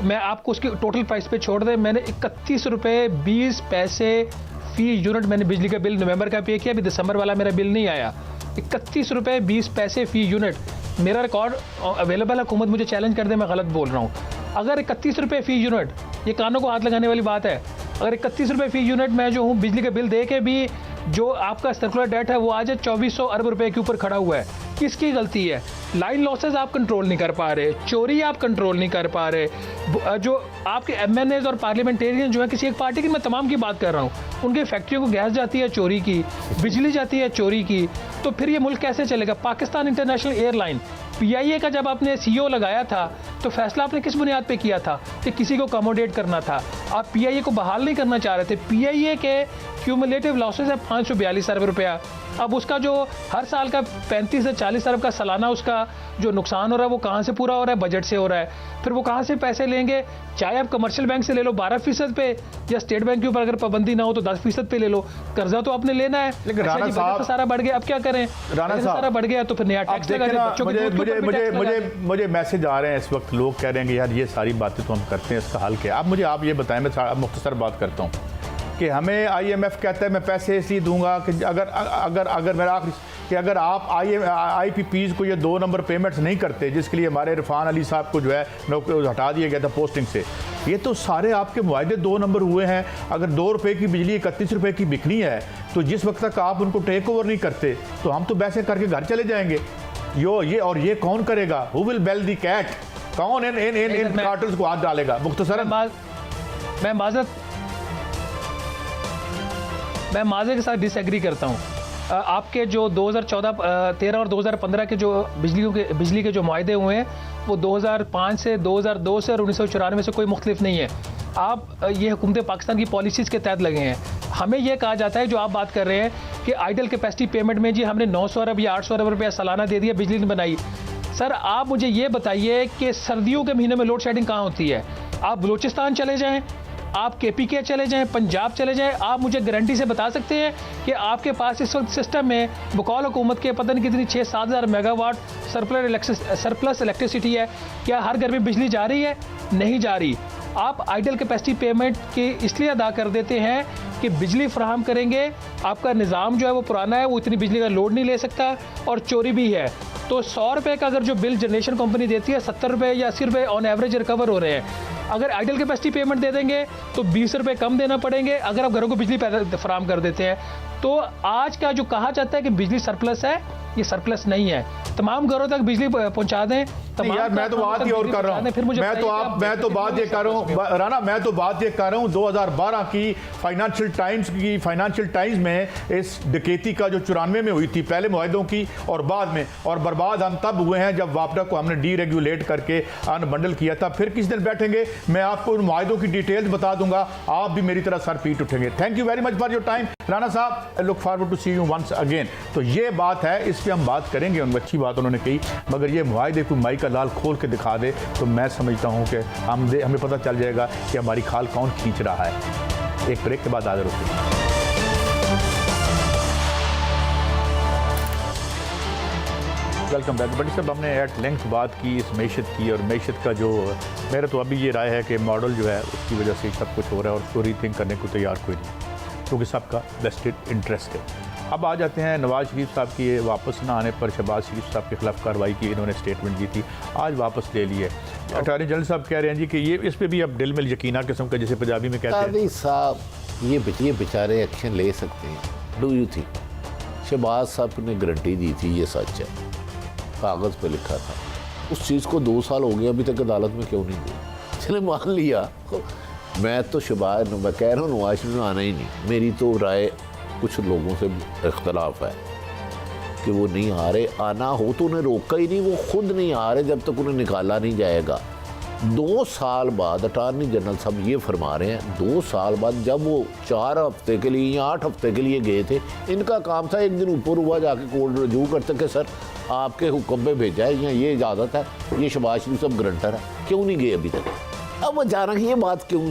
मैं आपको उसकी टोटल प्राइस पे छोड़ दें, मैंने 31 रुपये 20 पैसे फी यूनिट मैंने बिजली का बिल नवंबर का पे किया। अभी दिसंबर वाला मेरा बिल नहीं आया। 31 रुपये 20 पैसे फी यूनिट मेरा रिकॉर्ड अवेलेबल है। हुकूमत मुझे चैलेंज कर दे मैं गलत बोल रहा हूँ। अगर 31 रुपये फी यूनिट, ये कानों को हाथ लगाने वाली बात है, अगर 31 रुपये फी यूनिट मैं जो हूँ बिजली का बिल दे के भी जो आपका सर्कुलर डेट है वो आज 2400 अरब रुपए के ऊपर खड़ा हुआ है, किसकी गलती है? लाइन लॉसेस आप कंट्रोल नहीं कर पा रहे, चोरी आप कंट्रोल नहीं कर पा रहे, जो आपके एमएनएज और पार्लियामेंटेरियन जो है किसी एक पार्टी की, मैं तमाम की बात कर रहा हूँ, उनके फैक्ट्रियों को गैस जाती है चोरी की, बिजली जाती है चोरी की, तो फिर ये मुल्क कैसे चलेगा? पाकिस्तान इंटरनेशनल एयरलाइन पीआईए का जब आपने सीईओ लगाया था तो फैसला आपने किस बुनियाद पे किया था? कि किसी को अकोमोडेट करना था। आप पीआईए को बहाल नहीं करना चाह रहे थे। पीआईए के क्यूमुलेटिव लॉसेस है 542 अरब रुपया। अब उसका जो हर साल का 35 से 40 अरब का सालाना उसका जो नुकसान हो रहा है वो कहाँ से पूरा हो रहा है? बजट से हो रहा है। फिर वो कहाँ से पैसे लेंगे? चाहे आप कमर्शियल बैंक से ले लो 12% पे, या स्टेट बैंक के ऊपर अगर पाबंदी ना हो तो 10% पे ले लो। कर्जा तो आपने लेना है। लेकिन राणा साहब तो सारा बढ़ गया, अब क्या करें? राणा साहब सारा बढ़ गया तो फिर नया टैक्स लगा दें। मुझे मैसेज आ रहे हैं इस वक्त, लोग कह रहे हैं कि यार ये सारी बातें तो हम करते हैं, इसका हल क्या? आप ये बताएं, मैं मुख्तसर बात करता हूँ कि हमें आईएमएफ कहता है मैं पैसे इसलिए दूंगा कि अगर मेरा कि अगर आप आईपीपीज़ को ये 2 नंबर पेमेंट्स नहीं करते, जिसके लिए हमारे इरफान अली साहब को जो है हटा दिया गया था पोस्टिंग से, ये तो सारे आपके मुआहदे 2 नंबर हुए हैं। अगर 2 रुपये की बिजली 31 रुपये की बिकनी है तो जिस वक्त तक आप उनको टेक ओवर नहीं करते तो हम तो वैसे करके घर चले जाएंगे। ये कौन करेगा? Who will bell the cat? कौन इन कार्टल्स को हाथ डालेगा? मुख्तसरन मैं माजे के साथ डिसएग्री करता हूँ। आपके जो 2014-13 और 2015 के जो बिजली के जो मुआहदे हुए हैं वो 2005 से 2002 से और 1994 से कोई मुख्तलिफ नहीं है। आप ये हुकूमत पाकिस्तान की पॉलिसीज़ के तहत लगे हैं। हमें यह कहा जाता है, जो आप बात कर रहे हैं कि आइडल कैपेसिटी पेमेंट में जी हमने 900 अरब या 800 अरब रुपया सालाना दे दिया, बिजली नहीं बनाई। सर आप मुझे ये बताइए कि सर्दियों के महीने में लोड शेडिंग कहाँ होती है? आप बलूचिस्तान चले जाएँ, आप केपीके चले जाएं, पंजाब चले जाएं, आप मुझे गारंटी से बता सकते हैं कि आपके पास इस वक्त सिस्टम में बकौल हुकूमत के पता नहीं कितनी 6-7 हज़ार मेगावाट सरप्लस इलेक्ट्रिसिटी है। क्या हर घर में बिजली जा रही है? नहीं जा रही। आप आइडल कैपेसिटी पेमेंट के इसलिए अदा कर देते हैं कि बिजली फराहम करेंगे, आपका निज़ाम जो है वो पुराना है, वो इतनी बिजली का लोड नहीं ले सकता और चोरी भी है। तो 100 रुपये का अगर जो बिल जनरेशन कंपनी देती है 70 रुपये या 80 रुपये ऑन एवरेज रिकवर हो रहे हैं। अगर आइडल कैपेसिटी पेमेंट दे देंगे तो 20 रुपये कम देना पड़ेंगे अगर आप घरों को बिजली फराहम कर देते हैं। तो आज का जो कहा जाता है कि बिजली सरप्लस है, ये सरप्लस नहीं है। तमाम घरों तक बिजली पहुंचा दें। यार मैं तो बात ही और कर रहा हूँ, मैं तो बात ये कर रहा हूँ राना, मैं तो बात ये कर रहा हूँ 2012 की फाइनेंशियल टाइम्स में इस डकैती का जो 94 में हुई थी, पहले मुआहदों की और बाद में, और बर्बाद हम तब हुए हैं जब वापडा को हमने डीरेगुलेट करके अनबंडल किया था। फिर किस दिन बैठेंगे, मैं आपको उन मुआहदों की डिटेल्स बता दूंगा, आप भी मेरी तरह सर पीट उठेंगे। Thank you very much for your time Rana sahab, I look forward to see you once again. तो ये बात है, इस पर हम बात करेंगे, उन अच्छी बात उन्होंने कही, मगर ये मुआहदे को माई का लाल खोल के दिखा दे तो मैं समझता हूँ कि हमें पता चल जाएगा कि हमारी खाल कौन खींच रहा है। एक ब्रेक के बाद हाजिर होते हैं। Welcome back. बड़ी साहब, हमने एट लेंथ बात की इस मैशत की, और मैशत का जो मेरा तो अभी ये राय है कि मॉडल जो है उसकी वजह से सब कुछ हो रहा है और उसको रीथिंक करने को तैयार कोई नहीं, क्योंकि सबका वेस्टेड इंटरेस्ट है। अब आ जाते हैं नवाज शरीफ साहब की वापस ना आने पर शहबाज शरीफ साहब के खिलाफ कार्रवाई की, इन्होंने स्टेटमेंट दी थी, आज वापस ले ली है। अटॉर्नी जनरल साहब कह रहे हैं जी कि ये इस पर भी अब दिल में यकीना किस्म का, जैसे पंजाबी में कहते हैं साहब, ये बेचारे एक्शन ले सकते हैं। डू यू थिंक शहबाज साहब ने गारंटी दी थी, ये सच है, कागज़ पे लिखा था, उस चीज़ को 2 साल हो गए अभी तक अदालत में क्यों नहीं गई? चले मान लिया, मैं तो शहबाज, मैं कह रहा हूँ नवाज शरीफ में आना ही नहीं। मेरी तो राय कुछ लोगों से इख्तलाफ है कि वो नहीं आ रहे, आना हो तो उन्हें रोका ही नहीं, वो खुद नहीं आ रहे जब तक उन्हें निकाला नहीं जाएगा। 2 साल बाद अटॉर्नी जनरल साहब ये फरमा रहे हैं, 2 साल बाद जब वो 4 हफ्ते के लिए या 8 हफ्ते के लिए गए थे, इनका काम था एक दिन ऊपर हुआ जाके कोर्ट रजू करते कि सर आपके हुक्म पे भेजा है या ये इजाज़त है, ये शहबाज शरीफ साहब ग्रंटर है, क्यों नहीं गए अभी तक? अब अचानक ये बात क्यों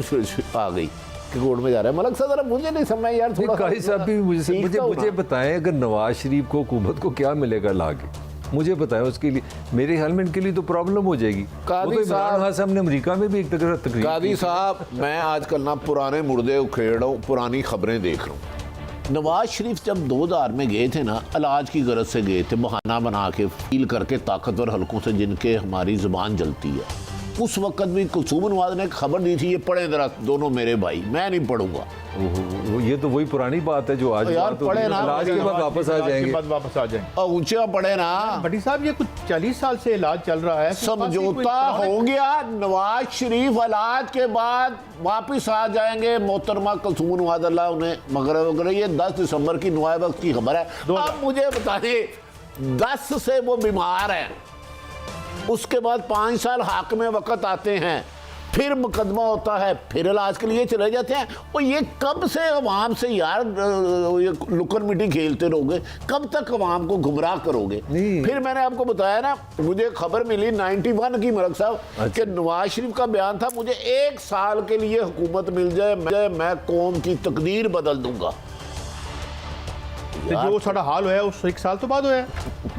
आ गई कि कोर्ट में जा रहा है? मलक साहब जरा मुझे नहीं समझ यार, थोड़ा काजी साहब भी मुझे बताएं, अगर नवाज शरीफ को हुकूमत को क्या मिलेगा लाके, मुझे बताएं। उसके लिए मेरे ख्याल में इनके लिए तो प्रॉब्लम हो जाएगी। कादी इमरान खान साहब ने अमेरिका में भी एक तकरीर। कादी साहब, मैं आजकल ना पुराने मुर्दे उखेड़ रहा हूँ, पुरानी खबरें देख रहा हूँ। नवाज शरीफ जब 2000 में गए थे ना, इलाज की गरज से गए थे, बहाना बना के फील करके ताकतवर हलकों से जिनके हमारी जुबान जलती है। उस वक्त भी कुलसूम नवाज ने खबर दी थी, ये पढ़े जरा दोनों मेरे भाई, मैं नहीं पढ़ूंगा। ये तो वही पुरानी बात है जो आज यार पढ़े ना, इलाज के बाद वापस आ जाएंगे। वापस आ जाएंगे और ऊंचा पढ़े ना। भट्टी साहब ये कुछ 40 साल से इलाज चल रहा है, समझौता हो गया, नवाज शरीफ इलाज के बाद वापस आ जाएंगे। मोहतरमा कुलसूम नवाज अल्लाह उन्हें मगरब वगैरह, ये 10 दिसंबर की नुआए वक्त की खबर है। अब मुझे बताइए, 10 से वो बीमार है, उसके बाद 5 साल हाक में वक्त आते हैं, फिर मुकदमा होता है, फिर इलाज के लिए चले जाते हैं। और ये कब से अवाम से यार ये लुकन मिट्टी खेलते रहोगे? कब तक अवाम को गुमराह करोगे? फिर मैंने आपको बताया ना, मुझे खबर मिली 91 की मलक साहब कि नवाज शरीफ का बयान था, मुझे 1 साल के लिए हुकूमत मिल जाए, मैं कौम की तकदीर बदल दूंगा। जो सारा हाल है उस 1 साल तो बाद हुआ है।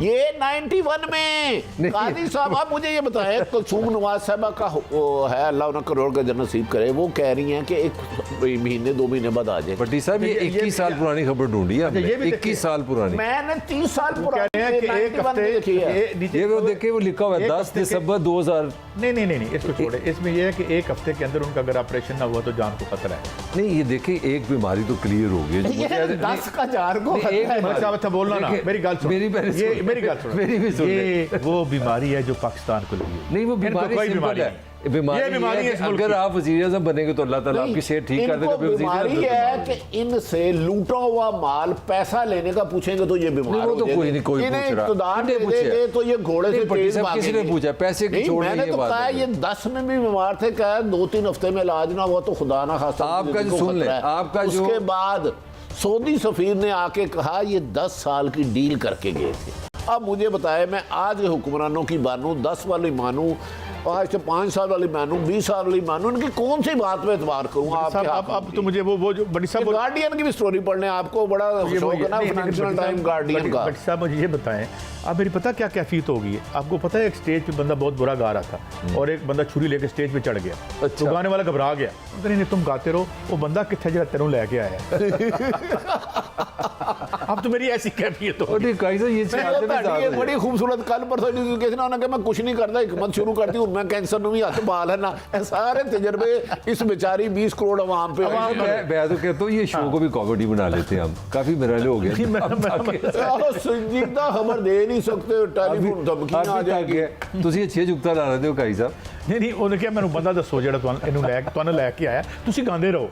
ये 91 में। कादी साहब आप मुझे ये बताएं, कुलसूम नवाज साहबा का है, अल्लाह उन्हें करोड़ का जन्नत नसीब करे, वो कह रही हैं कि 1 महीने 2 महीने बाद आ जाए। भट्टी साहब ये 21 साल पुरानी खबर ढूंढी है, 21 साल पुरानी। मैंने 30 साल पुरानी है कि एक हफ्ते ये वो देखिए, वो लिखा हुआ है 10 दिसंबर 2000। नहीं इसको छोड़े, इसमें यह है कि 1 हफ्ते के अंदर उनका अगर ऑपरेशन ना हुआ तो जान को खतरा है। नहीं ये देखिए, एक बीमारी तो क्लियर हो गई, 10 का जान को बोलना ना, मेरी गल सुनो, मेरी गल सुनो, मेरी भी सुन ये वो बीमारी है जो पाकिस्तान को लगी है। नहीं वो बीमारी कोई सिंपल है, बीमारी है कि अगर आप वज़ीर-ए-आज़म बनेंगे तो अल्लाह ताला आपकी सेहत ठीक कर देगा। बीमारी है कि इनसे लूटा हुआ माल पैसा लेने का पूछेंगे तो ये बीमार हो जाएंगे। कोई नहीं, कोई पूछ रहा, इकतदार दे देंगे तो ये घोड़े से तेज भागेंगे। किसी ने पूछा पैसे की छोड़, मैंने तो कहा ये 10 में भी बीमार थे, कहा 2-3 हफ्ते में इलाज ना हुआ तो खुदा ना खास्ता आपका जो सुन ले, आपका जो उसके बाद सऊदी सफीर ने आके कहा ये 10 साल की डील करके गए थे। अब मुझे बताए, मैं आज के हुक्मरानों की मानूं, 10 वाली मानूं, आज से 5 साल वाली मानूं, 20 साल वाली मानूं, इनकी कौन सी बात पे एतबार करूं? अब तो मुझे वो जो बड़ी साहब गार्डियन की भी स्टोरी पढ़ने आपको बड़ा शौक है ना, फाइनेंशियल टाइम गार्डियन का। बड़ी साहब मुझे ये बताएं, अब मेरी पता क्या कैफियत होगी? आपको पता है एक स्टेज पे बंदा बहुत बुरा गा रहा था और एक बंदा छुरी लेके स्टेज पे चढ़ गया, तो गाने वाला घबरा गया, नहीं तुम गाते रहो, वो बंदा कितने जगह तेरों लेके आया। अब तो मेरी ऐसी कैफियत हो बड़ी खूबसूरत कल पर मैं कुछ नहीं करता, हिकमत शुरू करती हूँ, मैं कैंसर में भी हाथ बाल है ना, सारे तजर्बे इस बेचारी 20 करोड़ अवाम पे। मैं तो कहता हूँ ये शो को भी कॉमेडी बना लेते हैं हम, काफी मिराले हो गए। संजीदा खबर दे नहीं सकते, टेलीफोन धमकियां आ जाएगी। ਤੁਸੀਂ ਅੱਛੇ ਜੁਗਤਾ ਲਾ ਰਹੇ ਹੋ ਕਾਈ ਸਾਹਿਬ। नहीं उन्होंने कहा मैंने बंदा दसो जो तुहानू लैके आया, तुम गाते रहो।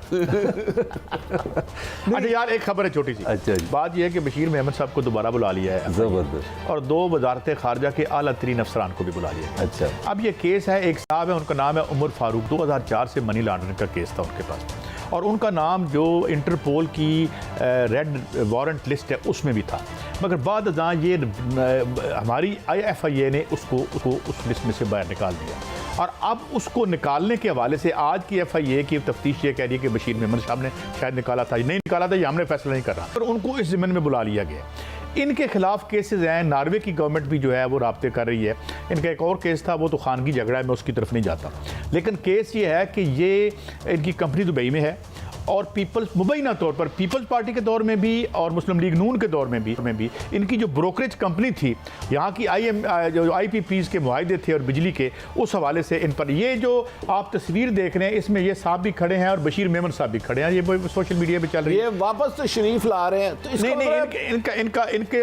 अच्छा यार एक खबर है छोटी सी। अच्छा बात यह है कि बशीर मेहमद साहब को दोबारा बुला लिया है जबरदस्त, और 2 वजारत खारजा के आला तरीन अफसरान को भी बुला लिया है। अच्छा अब ये केस है, एक साहब है उनका नाम है उमर फारूक, 2004 से मनी लॉन्ड्रिंग का केस था उनके पास, और उनका नाम जो इंटरपोल की रेड वारंट लिस्ट है उसमें भी था, मगर बाद अज़ां ये हमारी IFIA ने उसको उस लिस्ट में से बाहर निकाल दिया, और अब उसको निकालने के हवाले से आज की FIA की तफ्तीश ये कह रही है कि बशीर मेहमद साहब ने शायद निकाला था, नहीं निकाला था, ये हमने फैसला नहीं कर रहा, और उनको इस ज़िम्मन में बुला लिया गया। इनके खिलाफ केसेस हैं, नॉर्वे की गवर्नमेंट भी जो है वो राब्ते कर रही है। इनका एक और केस था, वो तो खानगी झगड़ा है, मैं उसकी तरफ नहीं जाता, लेकिन केस ये है कि ये इनकी कंपनी दुबई में है, और पीपल्स मुबैना तौर पर पीपल्स पार्टी के दौर में भी और मुस्लिम लीग नून के दौर में भी इनकी जो ब्रोकरेज कंपनी थी, यहाँ की जो IPPs के मुआहदे थे और बिजली के, उस हवाले से इन पर ये जो आप तस्वीर देख रहे हैं, इसमें ये साहब भी खड़े हैं और बशीर मेमन साहब भी खड़े हैं, ये सोशल मीडिया पे चल रही है। ये वापस तो शरीफ ला रहे हैं, तो इनके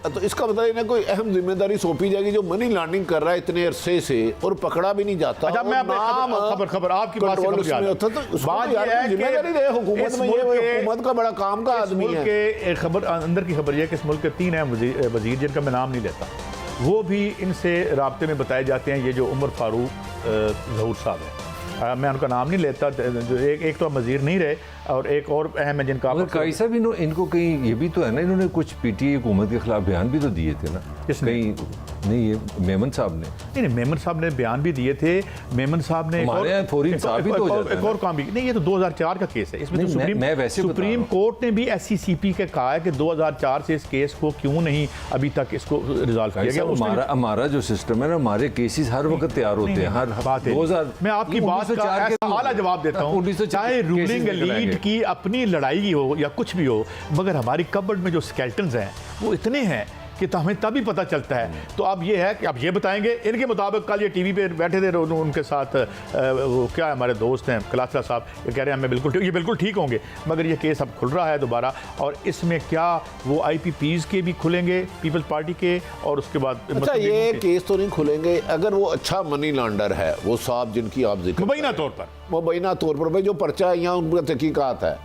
तो इसका मतलब इन्हें कोई अहम जिम्मेदारी सौंपी जाएगी, जो मनी लॉन्ड्रिंग कर रहा है इतने अरसे से और पकड़ा भी नहीं जाता। अच्छा मैं खबर आपकी बात से हुकूमत में हुकूमत का बड़ा काम का आदमी है। खबर अंदर की खबर यह है कि इस मुल्क के 3 अहम वजीर जिनका मैं नाम नहीं लेता, वो भी इनसे राब्ते में बताए जाते हैं। ये जो उमर फारूक ज़हूर साहब हैं, मैं उनका नाम नहीं लेता, जो एक तो वज़ीर नहीं रहे और एक और अहम है जिनका मगर काई साहब इनको कहीं ये भी तो है ना, इन्होंने कुछ पीटीआई हुकूमत के खिलाफ बयान भी तो दिए थे ना। किसने? कहीं नहीं, ये मेमन साहब ने। नहीं, मेमन साहब ने बयान भी दिए थे। मेमन साहब ने हमारे यहाँ फौरी इंसाफ भी तो हो जाता है एक और काम भी नहीं, ये तो 2004 का केस है। इसमें तो नहीं, मैं वैसे बता रहा सुप्रीम हूँ। कोर्ट ने भी SCCP के कहा है कि 2004 से इस केस को क्यों नहीं अभी तक इसको रिजॉल्व किया गया। उसमें हमारा जो सिस्टम है ना, हमारे केसेस हर वक्त तैयार होते हैं। हर बात है, 2000 मैं आपकी बात का ऐसा आला जवाब देता हूँ, 1904 चाहे रूलिंग केसेस निकल आएंगे। एलीट की अपनी लड़ाई हो या कुछ भी हो, मगर हमारी कबर्ड में जो स्केल्टन्स हैं वो इतने हैं कि तो हमें तभी पता चलता है। तो अब ये है कि अब ये बताएंगे इनके मुताबिक। कल ये टीवी पे बैठे थे उनके साथ वो क्या है, हमारे दोस्त हैं कलाथरा साहब, ये कह रहे हैं हमें बिल्कुल ये बिल्कुल ठीक होंगे, मगर ये केस अब खुल रहा है दोबारा। और इसमें क्या वो IPPs के भी खुलेंगे, पीपल्स पार्टी के, और उसके बाद अच्छा ये केस तो नहीं खुलेंगे अगर वो अच्छा मनी लॉन्डर है, वो साहब जिनकी आप जिक्र मुबैना तौर पर, मुबैना तौर पर भाई जो पर्चा है यहाँ उनका तहकीकात है,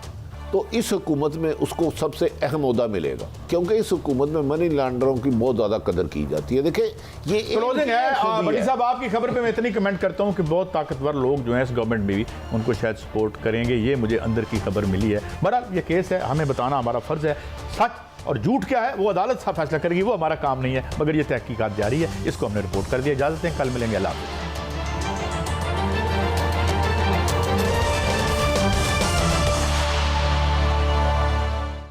तो इस हुकूमत में उसको सबसे अहम ओहदा मिलेगा, क्योंकि इस हुकूमत में मनी लॉन्डरों की बहुत ज़्यादा कदर की जाती है। देखिए ये क्लोजिंग है। बड़ी साहब आपकी खबर पे मैं इतनी कमेंट करता हूँ कि बहुत ताकतवर लोग जो हैं इस गवर्नमेंट में भी उनको शायद सपोर्ट करेंगे, ये मुझे अंदर की खबर मिली है। बहरहाल ये केस है, हमें बताना हमारा फ़र्ज़ है। सच और झूठ क्या है वो अदालत सा फैसला करेगी, वो हमारा काम नहीं है, मगर ये तहकीकात जारी है, इसको हमने रिपोर्ट कर दिया। इजाज़त है, कल मिलेंगे। अल्लाह हाफ़िज़।